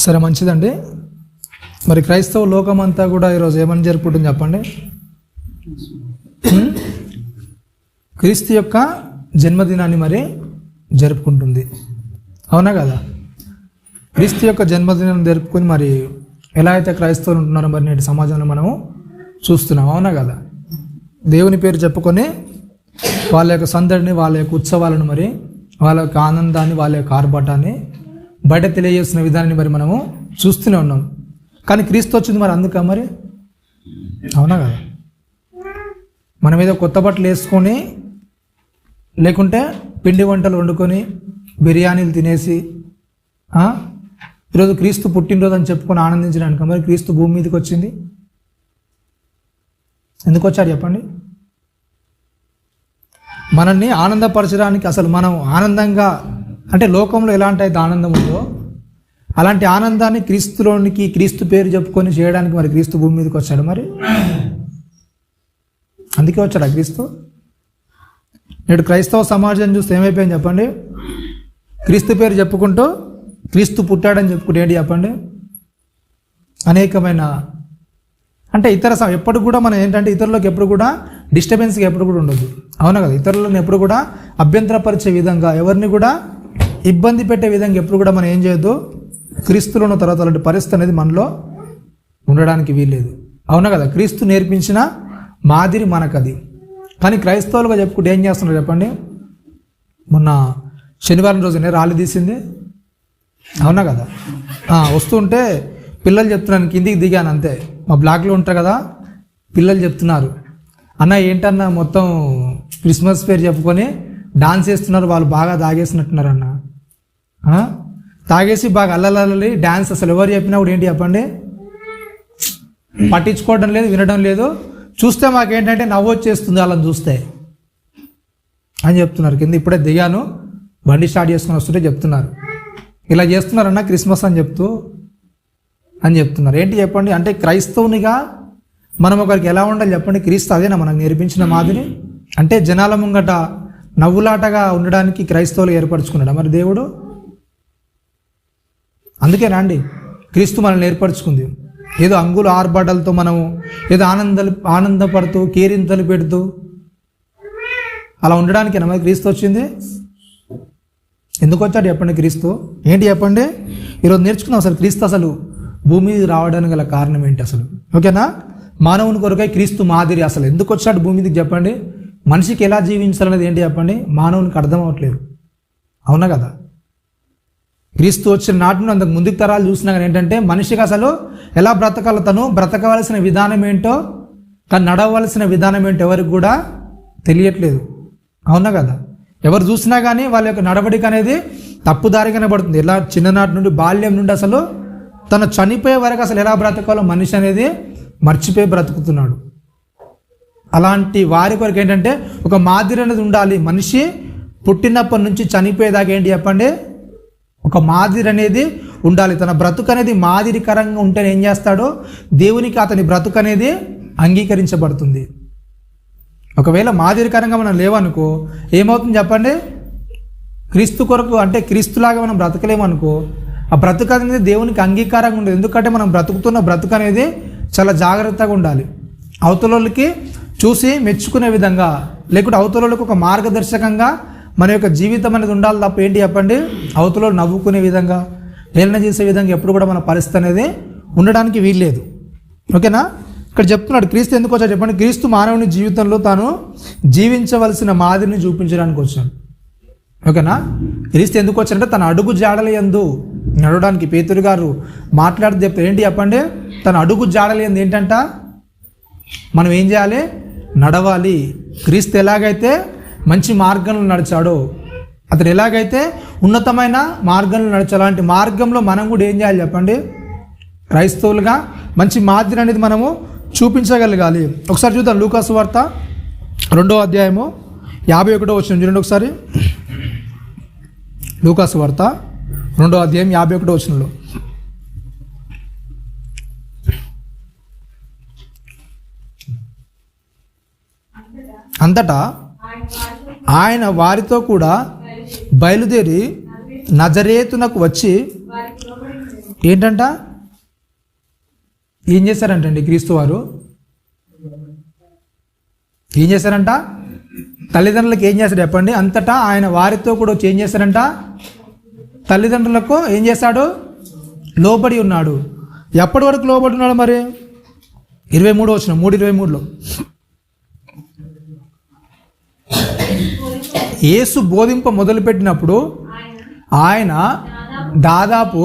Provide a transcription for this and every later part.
సరే, మంచిదండి. మరి క్రైస్తవ లోకమంతా కూడా ఈరోజు ఏమని జరుపుకుంటుంది చెప్పండి? క్రీస్తు యొక్క జన్మదినాన్ని మరి జరుపుకుంటుంది, అవునా కదా? క్రీస్తు యొక్క జన్మదినాన్ని జరుపుకొని మరి ఎలా అయితే క్రైస్తవులు ఉంటున్నారో మరి నేటి సమాజంలో మనము చూస్తున్నాం, అవునా కదా? దేవుని పేరు చెప్పుకొని వాళ్ళ యొక్క సందడిని, వాళ్ళ యొక్క ఉత్సవాలను, మరి వాళ్ళ యొక్క ఆనందాన్ని, వాళ్ళ యొక్క ఆర్భాటాన్ని బయట తెలియజేస్తున్న విధానాన్ని మరి మనము చూస్తూనే ఉన్నాం. కానీ క్రీస్తు వచ్చింది మరి అందుక మరి, అవునా కదా? మనం ఏదో కొత్త బట్టలు వేసుకొని, లేకుంటే పిండి వంటలు వండుకొని బిర్యానీలు తినేసి ఈరోజు క్రీస్తు పుట్టినరోజు అని చెప్పుకొని ఆనందించడానికి మరి క్రీస్తు భూమి మీదకి వచ్చింది. ఎందుకు వచ్చాడు చెప్పండి? మనల్ని ఆనందపరచడానికి. అసలు మనం ఆనందంగా, అంటే లోకంలో ఎలాంటి అయితే ఆనందం ఉందో అలాంటి ఆనందాన్ని క్రీస్తులోనికి, క్రీస్తు పేరు చెప్పుకొని చేయడానికి మరి క్రీస్తు భూమి మీదకి వచ్చాడు. మరి అందుకే వచ్చాడు ఆ క్రీస్తు. నేడు క్రైస్తవ సమాజం చూస్తే ఏమైపోయింది చెప్పండి? క్రీస్తు పేరు చెప్పుకుంటూ క్రీస్తు పుట్టాడని చెప్పుకుంటే ఏంటి చెప్పండి? అనేకమైన, అంటే ఎప్పుడు కూడా మనం ఏంటంటే ఇతరులకు ఎప్పుడు కూడా డిస్టర్బెన్స్గా ఎప్పుడు కూడా ఉండదు, అవునా కదా? ఇతరులను ఎప్పుడు కూడా అభ్యంతరపరిచే విధంగా, ఎవరిని కూడా ఇబ్బంది పెట్టే విధంగా ఎప్పుడు కూడా మనం ఏం చేయొద్దు. క్రీస్తులో ఉన్న తర్వాత అలాంటి పరిస్థితి అనేది మనలో ఉండడానికి వీల్లేదు, అవునా కదా? క్రీస్తు నేర్పించిన మాదిరి మనకది. కానీ క్రైస్తవులుగా చెప్పుకుంటే ఏం చేస్తున్నారు చెప్పండి? మొన్న శనివారం రోజునే రాళ్ళు తీసింది, అవునా కదా? వస్తుంటే పిల్లలు చెప్తున్నాను, కిందికి దిగాను అంతే. మా బ్లాక్లో ఉంటారు కదా పిల్లలు చెప్తున్నారు, అన్న ఏంటన్నా మొత్తం క్రిస్మస్ పేరు చెప్పుకొని డాన్స్ చేస్తున్నారు, వాళ్ళు బాగా తాగేసినట్టున్నారు అన్న. తాగేసి బాగా అల్లలల్లి డాన్స్. అసలు ఎవరు చెప్పినా కూడా ఏంటి చెప్పండి? పట్టించుకోవడం లేదు, వినడం లేదు. చూస్తే మాకేంటంటే నవ్వు వచ్చేస్తుంది వాళ్ళని చూస్తే అని చెప్తున్నారు. కింద ఇప్పుడే దిగాను, బండి స్టార్ట్ చేసుకొని వస్తుంటే చెప్తున్నారు, ఇలా చేస్తున్నారన్న క్రిస్మస్ అని చెప్తున్నారు. ఏంటి చెప్పండి? అంటే క్రైస్తవునిగా మనం ఒకరికి ఎలా ఉండాలి చెప్పండి? క్రీస్తు అదేనా మనకు నేర్పించిన మాదిరి? అంటే జనాల ముంగట నవ్వులాటగా ఉండడానికి క్రైస్తవులు ఏర్పరచుకున్నాడు మరి దేవుడు? అందుకేనా అండి క్రీస్తు మనల్ని ఏర్పరచుకుంది? ఏదో అంగులు ఆర్భాటాలతో మనము ఏదో ఆనందపడుతూ కేరింతలు పెడుతూ అలా ఉండడానికేనా మరి క్రీస్తు వచ్చింది? ఎందుకు వచ్చాడు చెప్పండి క్రీస్తు? ఏంటి చెప్పండి? ఈరోజు నేర్చుకున్నాం అసలు క్రీస్తు అసలు భూమి రావడానికి గల కారణం ఏంటి అసలు, ఓకేనా? మానవుని కొరకై క్రీస్తు మాదిరి. అసలు ఎందుకు వచ్చాడు భూమి మీదకి చెప్పండి? మనిషికి ఎలా జీవించాలనేది ఏంటి చెప్పండి? మానవునికి అర్థం అవ్వట్లేదు, అవునా కదా? క్రీస్తు వచ్చిన నాటి నుండి అంతకు ముందుకు తరాలు చూసినా కానీ ఏంటంటే మనిషికి అసలు ఎలా బ్రతకాలో, తను బ్రతకవలసిన విధానం ఏంటో, తను నడవలసిన విధానం ఏంటో ఎవరికి కూడా తెలియట్లేదు, అవునా కదా? ఎవరు చూసినా కానీ వాళ్ళ యొక్క నడవడిక అనేది తప్పుదారి కనబడుతుంది. ఎలా చిన్ననాటి నుండి, బాల్యం నుండి అసలు తను చనిపోయే వరకు అసలు ఎలా బ్రతకాలో మనిషి అనేది మర్చిపోయి బ్రతుకుతున్నాడు. అలాంటి వారి కొరకు ఏంటంటే ఒక మాదిరి అనేది ఉండాలి. మనిషి పుట్టినప్పటి నుంచి చనిపోయేదాకా ఏంటి చెప్పండి? ఒక మాదిరి అనేది ఉండాలి. తన బ్రతుకు అనేది మాదిరికరంగా ఉంటేనే ఏం చేస్తాడో దేవునికి అతని బ్రతుకు అనేది అంగీకరించబడుతుంది. ఒకవేళ మాదిరికరంగా మనం లేవనుకో ఏమవుతుంది చెప్పండి? క్రీస్తు కొరకు అంటే క్రీస్తులాగా మనం బ్రతకలేమనుకో ఆ బ్రతుకు అనేది దేవునికి అంగీకారంగా ఉండదు. ఎందుకంటే మనం బ్రతుకుతున్న బ్రతుకు అనేది చాలా జాగ్రత్తగా ఉండాలి. అవతలకి చూసి మెచ్చుకునే విధంగా, లేకుంటే అవతలకి ఒక మార్గదర్శకంగా మన యొక్క జీవితం అనేది ఉండాలి తప్ప ఏంటి చెప్పండి? అవతల నవ్వుకునే విధంగా, హేళన చేసే విధంగా ఎప్పుడు కూడా మన పరిస్థితి అనేది ఉండడానికి వీల్లేదు, ఓకేనా? ఇక్కడ చెప్తున్నాడు క్రీస్తు ఎందుకు వచ్చాడు చెప్పండి? క్రీస్తు మానవుని జీవితంలో తాను జీవించవలసిన మాదిరిని చూపించడానికి వచ్చాడు, ఓకేనా? క్రీస్తు ఎందుకు వచ్చాడంటే తన అడుగు జాడల యందు నడవడానికి. పేతురు గారు మాట్లాడుతూ చెప్తారు ఏంటి చెప్పండి? తన అడుగు జాడల యందు ఏంటంట మనం ఏం చేయాలి? నడవాలి. క్రీస్తు ఎలాగైతే మంచి మార్గంలో నడిచాడో, అతను ఎలాగైతే ఉన్నతమైన మార్గంలో నడిచాడు, అలాంటి మార్గంలో మనం కూడా ఏం చేయాలి చెప్పండి? క్రైస్తవులుగా మంచి మాదిరి అనేది మనము చూపించగలగాలి. ఒకసారి చూద్దాం లూకా సువార్త 2వ అధ్యాయము 51వ వచనం చూడండి ఒకసారి. లూకా సువార్త 2వ అధ్యాయం 51వ వచనంలో, అంతటా ఆయన వారితో కూడా బయలుదేరి నజరేతునకు వచ్చి ఏంటంట, ఏం చేశారంటండి క్రీస్తు వారు? ఏం చేశారంట? తల్లిదండ్రులకు ఏం చేశాడు చెప్పండి? అంతటా ఆయన వారితో కూడా వచ్చి ఏం చేశారంట? తల్లిదండ్రులకు ఏం చేశాడు? లోబడి ఉన్నాడు. ఎప్పటి వరకు లోబడి ఉన్నాడు మరి? 23 వచ్చిన 3:23లో యేసు బోధింప మొదలుపెట్టినప్పుడు ఆయన దాదాపు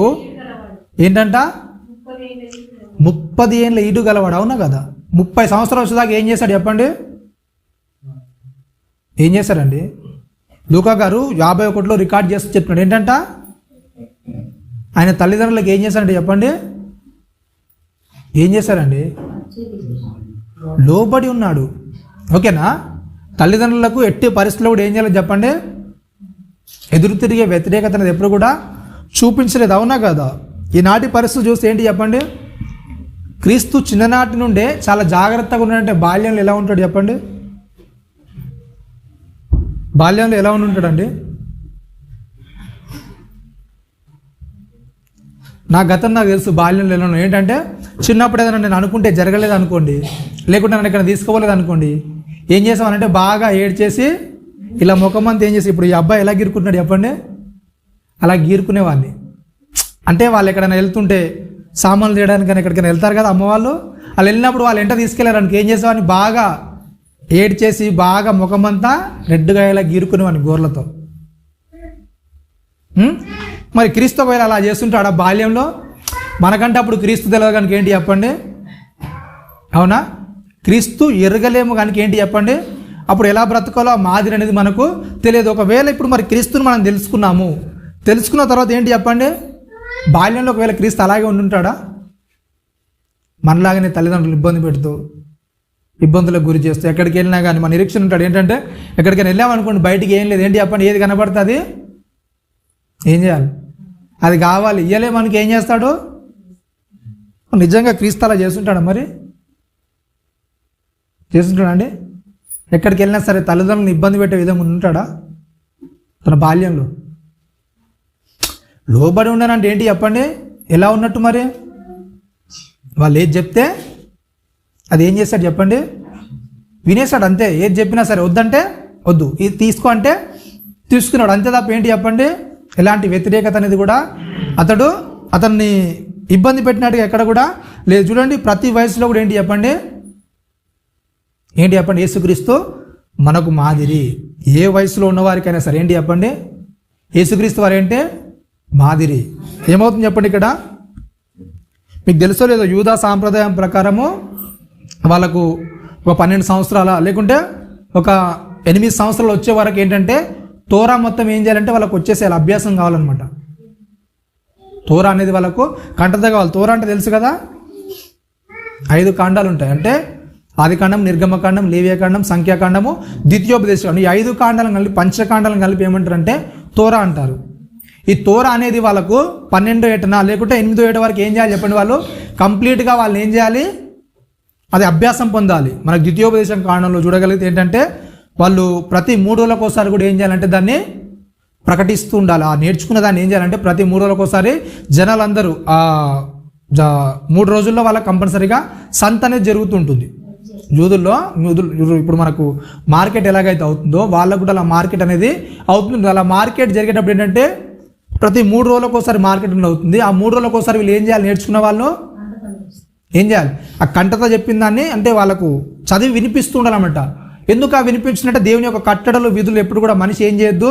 ఏంటంట, 30 ఏళ్ళ ఈడు గలవాడు. అవునా కదా? 30 సంవత్సరాలు వచ్చేదాకా ఏం చేశాడు చెప్పండి? ఏం చేశారండి? లూకా గారు 51లో రికార్డ్ చేస్తూ చెప్తున్నాడు ఏంటంట, ఆయన తల్లిదండ్రులకు ఏం చేశారంటే చెప్పండి? ఏం చేశారండి? లోబడి ఉన్నాడు. ఓకేనా? తల్లిదండ్రులకు ఎట్టి పరిస్థితుల్లో కూడా ఏం చేయాలి చెప్పండి? ఎదురు తిరిగే వ్యతిరేకత అనేది ఎప్పుడు కూడా చూపించలేదు. అవునా కదా? ఈనాటి పరిస్థితులు చూస్తే ఏంటి చెప్పండి? క్రీస్తు చిన్ననాటి నుండే చాలా జాగ్రత్తగా ఉన్నాడంటే బాల్యంలో ఎలా ఉంటాడు చెప్పండి? బాల్యంలో ఎలా ఉంటాడండి? నా గతం నాకు తెలుసు. బాల్యంలో ఎలా ఉన్నాడు ఏంటంటే, చిన్నప్పుడు ఏదైనా నేను అనుకుంటే జరగలేదు అనుకోండి, లేకుంటే నన్ను ఇక్కడ తీసుకోలేదు అనుకోండి, ఏం చేసామనంటే బాగా ఏడ్చేసి ఇలా ముఖమంతా ఏం చేసి, ఇప్పుడు ఈ అబ్బాయి ఎలా గీరుకుంటున్నాడు చెప్పండి? అలా గీరుకునేవాడిని. అంటే వాళ్ళు ఎక్కడైనా వెళ్తుంటే సామాన్లు చేయడానికి కానీ ఎక్కడికైనా వెళ్తారు కదా అమ్మ వాళ్ళు, వాళ్ళు వెళ్ళినప్పుడు వాళ్ళు ఎంట తీసుకెళ్ళారు అనుకో, ఏం చేసేవాడిని? బాగా ఏడ్చేసి బాగా ముఖమంతా రెడ్డుగా ఇలా గీరుకునేవాడిని గోర్లతో. మరి క్రీస్తు ఒకవేళ అలా చేస్తుంటాడు ఆ బాల్యంలో? మనకంటే అప్పుడు క్రీస్తు తెలియదు కనుక ఏంటి చెప్పండి? అవునా? క్రీస్తు ఎరగలేము కనుక ఏంటి చెప్పండి? అప్పుడు ఎలా బ్రతకాలో ఆ మాదిరి అనేది మనకు తెలియదు. ఒకవేళ ఇప్పుడు మరి క్రీస్తుని మనం తెలుసుకున్న తర్వాత ఏంటి చెప్పండి? బాల్యంలో ఒకవేళ క్రీస్తు అలాగే ఉండుంటాడా? మనలాగానే తల్లిదండ్రులు ఇబ్బంది పెడుతూ, ఇబ్బందులకు గురి చేస్తూ, ఎక్కడికి వెళ్ళినా కానీ మన నిరీక్షణ ఉంటాడు ఏంటంటే, ఎక్కడికైనా వెళ్ళామనుకోండి బయటికి ఏం లేదు, ఏంటి చెప్పండి? ఏది కనబడుతుంది ఏం చేయాలి? అది కావాలి. ఇయ్యలే మనకి ఏం చేస్తాడు? నిజంగా క్రీస్తు అలా చేస్తుంటాడా? మరి చేస్తుంటాడండి? ఎక్కడికి వెళ్ళినా సరే తల్లిదండ్రులను ఇబ్బంది పెట్టే విధంగా ఉంటాడా తన బాల్యంలో? లోబడి ఉండనంటే ఏంటి చెప్పండి? ఎలా ఉన్నట్టు మరి? వాళ్ళు ఏది చెప్తే అది ఏం చేస్తాడు చెప్పండి? వినేశాడు అంతే. ఏది చెప్పినా సరే వద్దంటే వద్దు, ఇది తీసుకో అంటే తీసుకున్నాడు అంతే తప్ప ఏంటి చెప్పండి? ఎలాంటి వ్యతిరేకత అనేది కూడా అతన్ని ఇబ్బంది పెట్టినట్టుగా ఎక్కడ కూడా లేదు. చూడండి, ప్రతి వయసులో కూడా ఏంటి చెప్పండి? యేసుక్రీస్తు మనకు మాదిరి. ఏ వయసులో ఉన్నవారికైనా సరే ఏంటి చెప్పండి? యేసుక్రీస్తు వారు ఏంటి? మాదిరి. ఏమవుతుంది చెప్పండి ఇక్కడ? మీకు తెలుసో లేదో, యూదా సాంప్రదాయం ప్రకారము వాళ్ళకు ఒక 12 సంవత్సరాల లేకుంటే ఒక 8 సంవత్సరాలు వచ్చే వరకు ఏంటంటే తోరా మొత్తం ఏం చేయాలంటే వాళ్ళకు వచ్చేసేయాలి, అభ్యాసం కావాలన్నమాట. తోరా అనేది వాళ్ళకు కంటత కావాలి. తోరా అంటే తెలుసు కదా, 5 కాండాలు ఉంటాయి. అంటే ఆదికాండం, నిర్గమకాండం, లేవియాకాండం, సంఖ్యాకాండము, ద్వితీయోపదేశం. ఈ 5 కాండాలను కలిపి, పంచకాండాలను కలిపి ఏమంటారంటే తోరా అంటారు. ఈ తోరా అనేది వాళ్ళకు 12వ ఏటన లేకుంటే 8వ ఏట వరకు ఏం చేయాలి చెప్పండి? వాళ్ళు కంప్లీట్గా వాళ్ళు ఏం చేయాలి? అది అభ్యాసం పొందాలి. మనకు ద్వితీయోపదేశం కాండంలో చూడగలిగితే ఏంటంటే వాళ్ళు ప్రతి 3 రోజులకు ఒకసారి కూడా ఏం చేయాలంటే దాన్ని ప్రకటిస్తూ ఉండాలి. ఆ నేర్చుకున్న దాన్ని ఏం చేయాలంటే ప్రతి 3 రోజులకు ఒకసారి జనాలందరూ 3 రోజుల్లో వాళ్ళకి కంపల్సరీగా సంత అనేది జరుగుతుంటుంది. యూదుల్లో ఇప్పుడు మనకు మార్కెట్ ఎలాగైతే అవుతుందో వాళ్ళకు కూడా అలా మార్కెట్ అనేది అవుతుంది. అలా మార్కెట్ జరిగేటప్పుడు ఏంటంటే ప్రతి 3 రోజులకు ఒకసారి మార్కెట్ అవుతుంది. ఆ 3 రోజులకు ఒకసారి వీళ్ళు ఏం చేయాలి? నేర్చుకున్న వాళ్ళు ఏం చేయాలి? ఆ కంటతో చెప్పిన దాన్ని అంటే వాళ్ళకు చదివి వినిపిస్తూ ఉండాలన్నమాట. ఎందుకు ఆ వినిపించినట్టే? దేవుని యొక్క కట్టడలు, విధులు ఎప్పుడు కూడా మనిషి ఏం చేయొద్దు?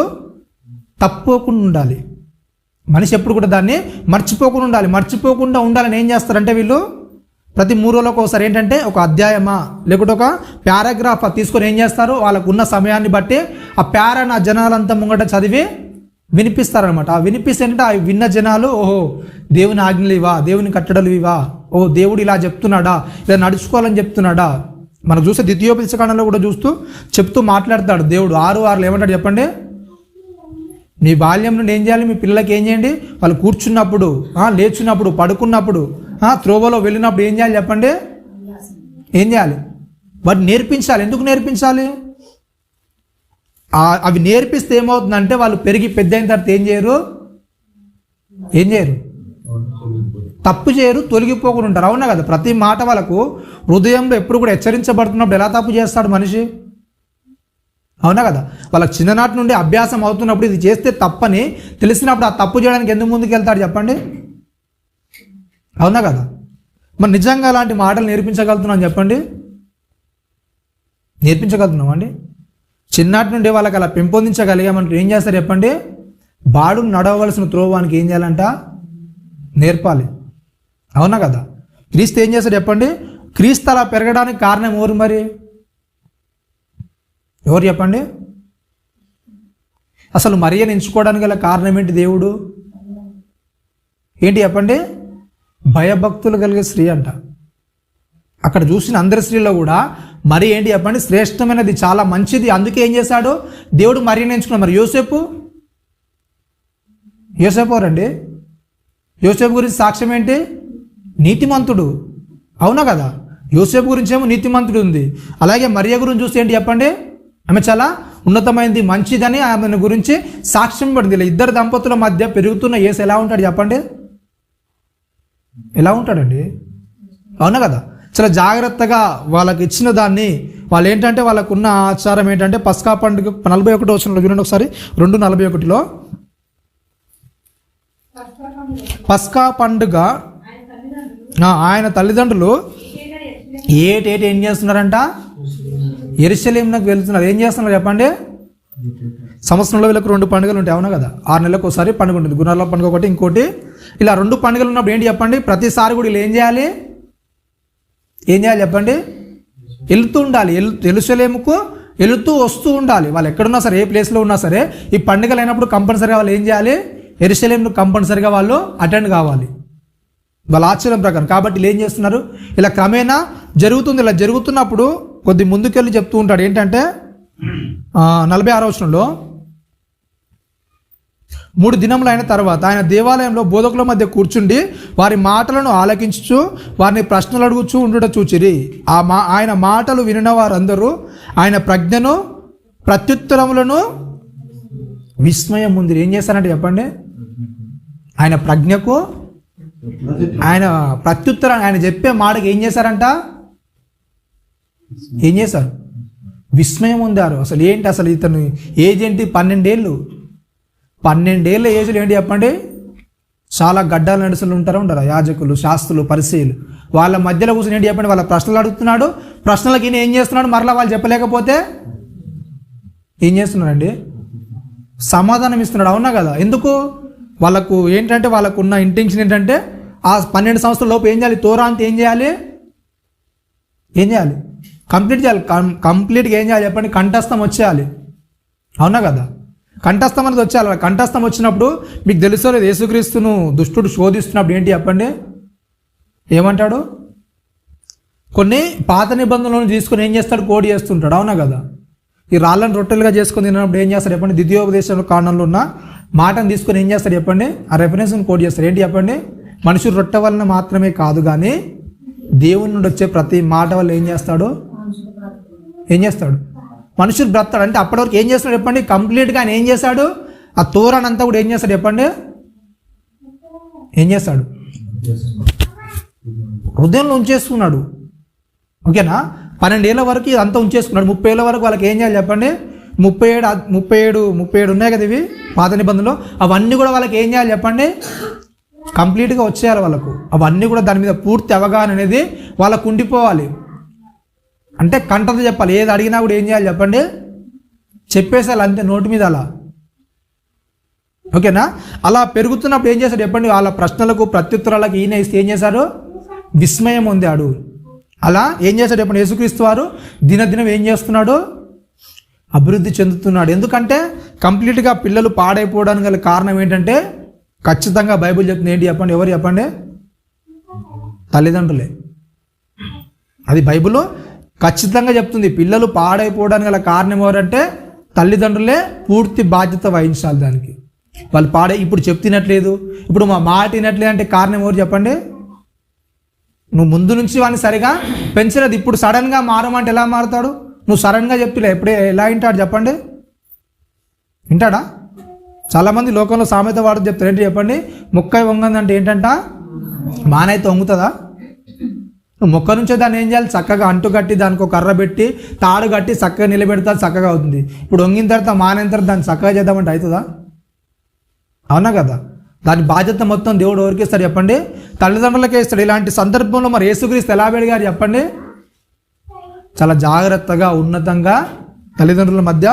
తప్పుకోకుండా ఉండాలి. మనిషి ఎప్పుడు కూడా దాన్ని మర్చిపోకుండా ఉండాలి. మర్చిపోకుండా ఉండాలని ఏం చేస్తారంటే వీళ్ళు ప్రతి 3 రోజులకు ఒకసారి ఏంటంటే ఒక అధ్యాయమా లేకుంటే ఒక పారాగ్రాఫ్ తీసుకొని ఏం చేస్తారు? వాళ్ళకు ఉన్న సమయాన్ని బట్టి ఆ పారాను ఆ జనాలంతా ముంగట చదివి వినిపిస్తారనమాట. ఆ వినిపిస్తే ఏంటంటే ఆ విన్న జనాలు, ఓహో దేవుని ఆజ్ఞలు ఇవా, దేవుని కట్టడలు ఇవా, ఓ దేవుడు ఇలా చెప్తున్నాడా, ఇలా నడుచుకోవాలని చెప్తున్నాడా. మనకు చూస్తే ద్వితీయోపదేశ కాండంలో కూడా చెప్తూ మాట్లాడతాడు దేవుడు. 6:6 ఏమంటాడు చెప్పండి? మీ బాల్యం నుండి ఏం చేయాలి? మీ పిల్లలకి ఏం చేయండి? వాళ్ళు కూర్చున్నప్పుడు, లేచున్నప్పుడు, పడుకున్నప్పుడు, త్రోవలో వెళ్ళినప్పుడు ఏం చేయాలి చెప్పండి? ఏం చేయాలి? వాటిని నేర్పించాలి. ఎందుకు నేర్పించాలి? అవి నేర్పిస్తే ఏమవుతుందంటే వాళ్ళు పెరిగి పెద్ద అయిన తర్వాత ఏం చేయరు? ఏం చేయరు? తప్పు చేయరు, తొలగిపోకుండా ఉంటారు. అవునా కదా? ప్రతి మాట వాళ్ళకు హృదయంలో ఎప్పుడు కూడా హెచ్చరించబడుతున్నప్పుడు ఎలా తప్పు చేస్తాడు మనిషి? అవునా కదా? వాళ్ళకి చిన్ననాటి నుండి అభ్యాసం అవుతున్నప్పుడు ఇది చేస్తే తప్పని తెలిసినప్పుడు ఆ తప్పు చేయడానికి ఎందుకు ముందుకు వెళ్తాడు చెప్పండి? అవునా కదా? మరి నిజంగా అలాంటి మాటలు నేర్పించగలుగుతున్నాం చెప్పండి? నేర్పించగలుగుతున్నాం అండి? చిన్నటి నుండి వాళ్ళకి అలా పెంపొందించగలిగామంటే ఏం చేస్తారు చెప్పండి? బాడు నడవవలసిన త్రోవానికి ఏం చేయాలంట? నేర్పాలి. అవునా కదా? క్రీస్తు ఏం చేస్తాడు చెప్పండి? క్రీస్తు అలా పెరగడానికి కారణం ఎవరు మరి? ఎవరు చెప్పండి? అసలు మరియను ఎంచుకోవడానికి గల కారణం ఏంటి? దేవుడు ఏంటి చెప్పండి? భయభక్తులు కలిగే స్త్రీ అంట. అక్కడ చూసిన అందరి స్త్రీలో కూడా మరి ఏంటి చెప్పండి? శ్రేష్టమైనది, చాలా మంచిది. అందుకే ఏం చేశాడు దేవుడు మరియను ఎంచుకున్నాడు. మరి యోసేపు ఎవరండి? యోసేపు గురించి సాక్ష్యం ఏంటి? నీతిమంతుడు. అవునా కదా? యోసేపు గురించి ఏమో నీతిమంతుడు ఉంది. అలాగే మరియ గురించి చూస్తే ఏంటి చెప్పండి? ఆమె చాలా ఉన్నతమైనది, మంచిదని ఆమె గురించి సాక్ష్యం పడింది. ఇద్దరు దంపతుల మధ్య పెరుగుతున్న యేసు ఎలా ఉంటాడు చెప్పండి? ఎలా ఉంటాడండి? అవునా కదా? చాలా జాగ్రత్తగా వాళ్ళకి ఇచ్చిన దాన్ని వాళ్ళు ఏంటంటే వాళ్ళకున్న ఆచారం ఏంటంటే పస్కా పండుగ 41 వచనంలో చూడండి ఒకసారి. 2:41లో పస్కా పండుగ ఆయన తల్లిదండ్రులు ఏటేటి ఏం చేస్తున్నారంట? యెరూషలేమునకు వెళ్తున్నారు. ఏం చేస్తున్నారు చెప్పండి? సంవత్సరంలో వీళ్ళకి 2 పండుగలు ఉంటాయి. అవునా కదా? 6 నెలలకు ఒకసారి పండుగ ఉంటుంది. గుణాల పండుగ ఒకటి, ఇంకోటి. ఇలా 2 పండుగలు ఉన్నప్పుడు ఏంటి చెప్పండి? ప్రతిసారి కూడా వీళ్ళు ఏం చేయాలి చెప్పండి? వెళుతూ ఉండాలి. యెరూషలేముకు వెళుతూ వస్తూ ఉండాలి. వాళ్ళు ఎక్కడున్నా సరే, ఏ ప్లేస్లో ఉన్నా సరే, ఈ పండుగలు అయినప్పుడు కంపల్సరీగా వాళ్ళు ఏం చేయాలి? యెరూషలేమును కంపల్సరీగా వాళ్ళు అటెండ్ కావాలి వాళ్ళ ఆచారం ప్రకారం. కాబట్టి వీళ్ళు ఏం చేస్తున్నారు? ఇలా క్రమేణా జరుగుతుంది. ఇలా జరుగుతున్నప్పుడు కొద్ది ముందుకెళ్ళి చెప్తూ ఉంటాడు. ఏంటంటే 46వ వచనంలో 3 దినములు అయిన తర్వాత ఆయన దేవాలయంలో బోధకుల మధ్య కూర్చుండి వారి మాటలను ఆలకించుచు వారిని ప్రశ్నలు అడుగుచూ ఉండుట చూచిరి. ఆయన మాటలు వినిన వారందరూ ఆయన ప్రజ్ఞను ప్రత్యుత్తరములను విస్మయం ఉంది. ఏం చేస్తారంటే చెప్పండి? ఆయన ప్రజ్ఞకు, ఆయన ప్రత్యుత్తరం, ఆయన చెప్పే మాటకి ఏం చేశారంట? ఏం చేశారు? విస్మయం ఉందారు. అసలు ఏంటి? అసలు ఇతను ఏజ్ ఏంటి? 12 ఏళ్ళు. 12 ఏళ్ళ ఏజ్లో ఏంటి చెప్పండి? చాలా గడ్డాలు నడుసులు ఉంటారు యాజకులు, శాస్త్రులు, పరిసయ్యులు. వాళ్ళ మధ్యలో కూర్చొని ఏంటి చెప్పండి? వాళ్ళ ప్రశ్నలు అడుగుతున్నాడు. ప్రశ్నలకి ఈయన ఏం చేస్తున్నాడు? మరలా వాళ్ళు చెప్పలేకపోతే ఏం చేస్తున్నాడండి? సమాధానం ఇస్తున్నాడు. అవునా కదా? ఎందుకు? వాళ్ళకు ఏంటంటే వాళ్ళకు ఉన్న ఇంటెన్షన్ ఏంటంటే ఆ 12 సంవత్సరాల లోపు ఏం చేయాలి? తోరా అంతా ఏం చేయాలి? కంప్లీట్ చేయాలి. కంప్లీట్గా ఏం చేయాలి చెప్పండి? కంఠస్థం వచ్చేయాలి. అవునా కదా? కంఠస్థం అనేది వచ్చేయాలి. కంఠస్థం వచ్చినప్పుడు మీకు తెలుసో లేదు, యేసుక్రీస్తును దుష్టుడు శోధిస్తున్నప్పుడు ఏంటి చెప్పండి? ఏమంటాడు? కొన్ని పాత నిబంధనలను తీసుకొని ఏం చేస్తాడు? కోడి చేస్తుంటాడు. అవునా కదా? ఈ రాళ్ళను రొట్టెలుగా చేసుకొని తిన్నప్పుడు ఏం చేస్తాడు చెప్పండి? ద్వితీయోపదేశ కాండంలో ఉన్న మాటను తీసుకొని ఏం చేస్తాడు చెప్పండి? ఆ రెఫరెన్స్ని కోడ్ చేస్తాడు. ఏంటి చెప్పండి? మనుషులు రొట్టె వలన మాత్రమే కాదు కానీ దేవుని నుండి వచ్చే ప్రతి మాట వల్ల ఏం చేస్తాడు? మనుషులు బ్రతాడు. అంటే అప్పటి వరకు ఏం చేస్తాడు చెప్పండి? కంప్లీట్గా ఆయన ఏం చేశాడు? ఆ తోరానంతా కూడా ఏం చేస్తాడు చెప్పండి? హృదయంలో ఉంచేసుకున్నాడు. ఓకేనా? 12 ఏళ్ళ వరకు ఇదంతా ఉంచేసుకున్నాడు. 30 ఏళ్ళ వరకు వాళ్ళకి ఏం చేయాలి చెప్పండి? 37 ఉన్నాయి కదా ఇవి పాత నిబంధనలు. అవన్నీ కూడా వాళ్ళకి ఏం చేయాలి చెప్పండి? కంప్లీట్గా వచ్చేయాలి వాళ్ళకు. అవన్నీ కూడా దాని మీద పూర్తి అవగాహన అనేది వాళ్ళకు ఉండిపోవాలి. అంటే కంటతో చెప్పాలి. ఏది అడిగినా కూడా ఏం చేయాలి చెప్పండి? చెప్పేసాలి అంతే, నోటి మీద అలా. ఓకేనా? అలా పెరుగుతున్నప్పుడు ఏం చేశాడు చెప్పండి? వాళ్ళ ప్రశ్నలకు ప్రత్యుత్తరాలకు ఈయన ఇస్తే ఏం చేశారు? విస్మయం పొందాడు. అలా ఏం చేశాడు చెప్పండి? యేసుక్రీస్తు వారు దినదినం ఏం చేస్తున్నాడు? అభివృద్ధి చెందుతున్నాడు. ఎందుకంటే కంప్లీట్గా పిల్లలు పాడైపోవడానికి గల కారణం ఏంటంటే ఖచ్చితంగా బైబిల్ చెప్తుంది. ఏంటి చెప్పండి? ఎవరు చెప్పండి? తల్లిదండ్రులే. అది బైబిల్ ఖచ్చితంగా చెప్తుంది. పిల్లలు పాడైపోవడానికి గల కారణం ఎవరంటే తల్లిదండ్రులే పూర్తి బాధ్యత వహించాలి దానికి. వాళ్ళు ఇప్పుడు చెప్తున్నట్లేదు, ఇప్పుడు మా మాట వినట్లేదు అంటే కారణం ఎవరు చెప్పండి? నువ్వు ముందు నుంచి వాడిని సరిగా పెంచలేదు. ఇప్పుడు సడన్గా మారమంటే ఎలా మారుతాడు? నువ్వు సడన్గా చెప్తులే ఎప్పుడే ఎలా వింటాడు చెప్పండి? వింటాడా? చాలామంది లోకంలో సామెత వాడు చెప్తారు, ఏంటి చెప్పండి, మొక్క వంగందంటే ఏంటంట, మానైతే వంగుతుందా? మొక్క నుంచే దాన్ని ఏం చేయాలి, చక్కగా అంటు కట్టి దానికి ఒక కర్ర పెట్టి తాడు కట్టి చక్కగా నిలబెడితే చక్కగా అవుతుంది. ఇప్పుడు వంగిన తర్వాత మానైన తర్వాత దాన్ని చక్కగా చేద్దామంటే అవుతుందా? అవునా కదా? దాని బాధ్యత మొత్తం దేవుడు ఎవరికి ఇస్తాడు చెప్పండి, తల్లిదండ్రులకే ఇస్తాడు. ఇలాంటి సందర్భంలో మరి యేసుక్రీస్తు ఎలా పెరిగారు చెప్పండి, చాలా జాగ్రత్తగా ఉన్నతంగా తల్లిదండ్రుల మధ్య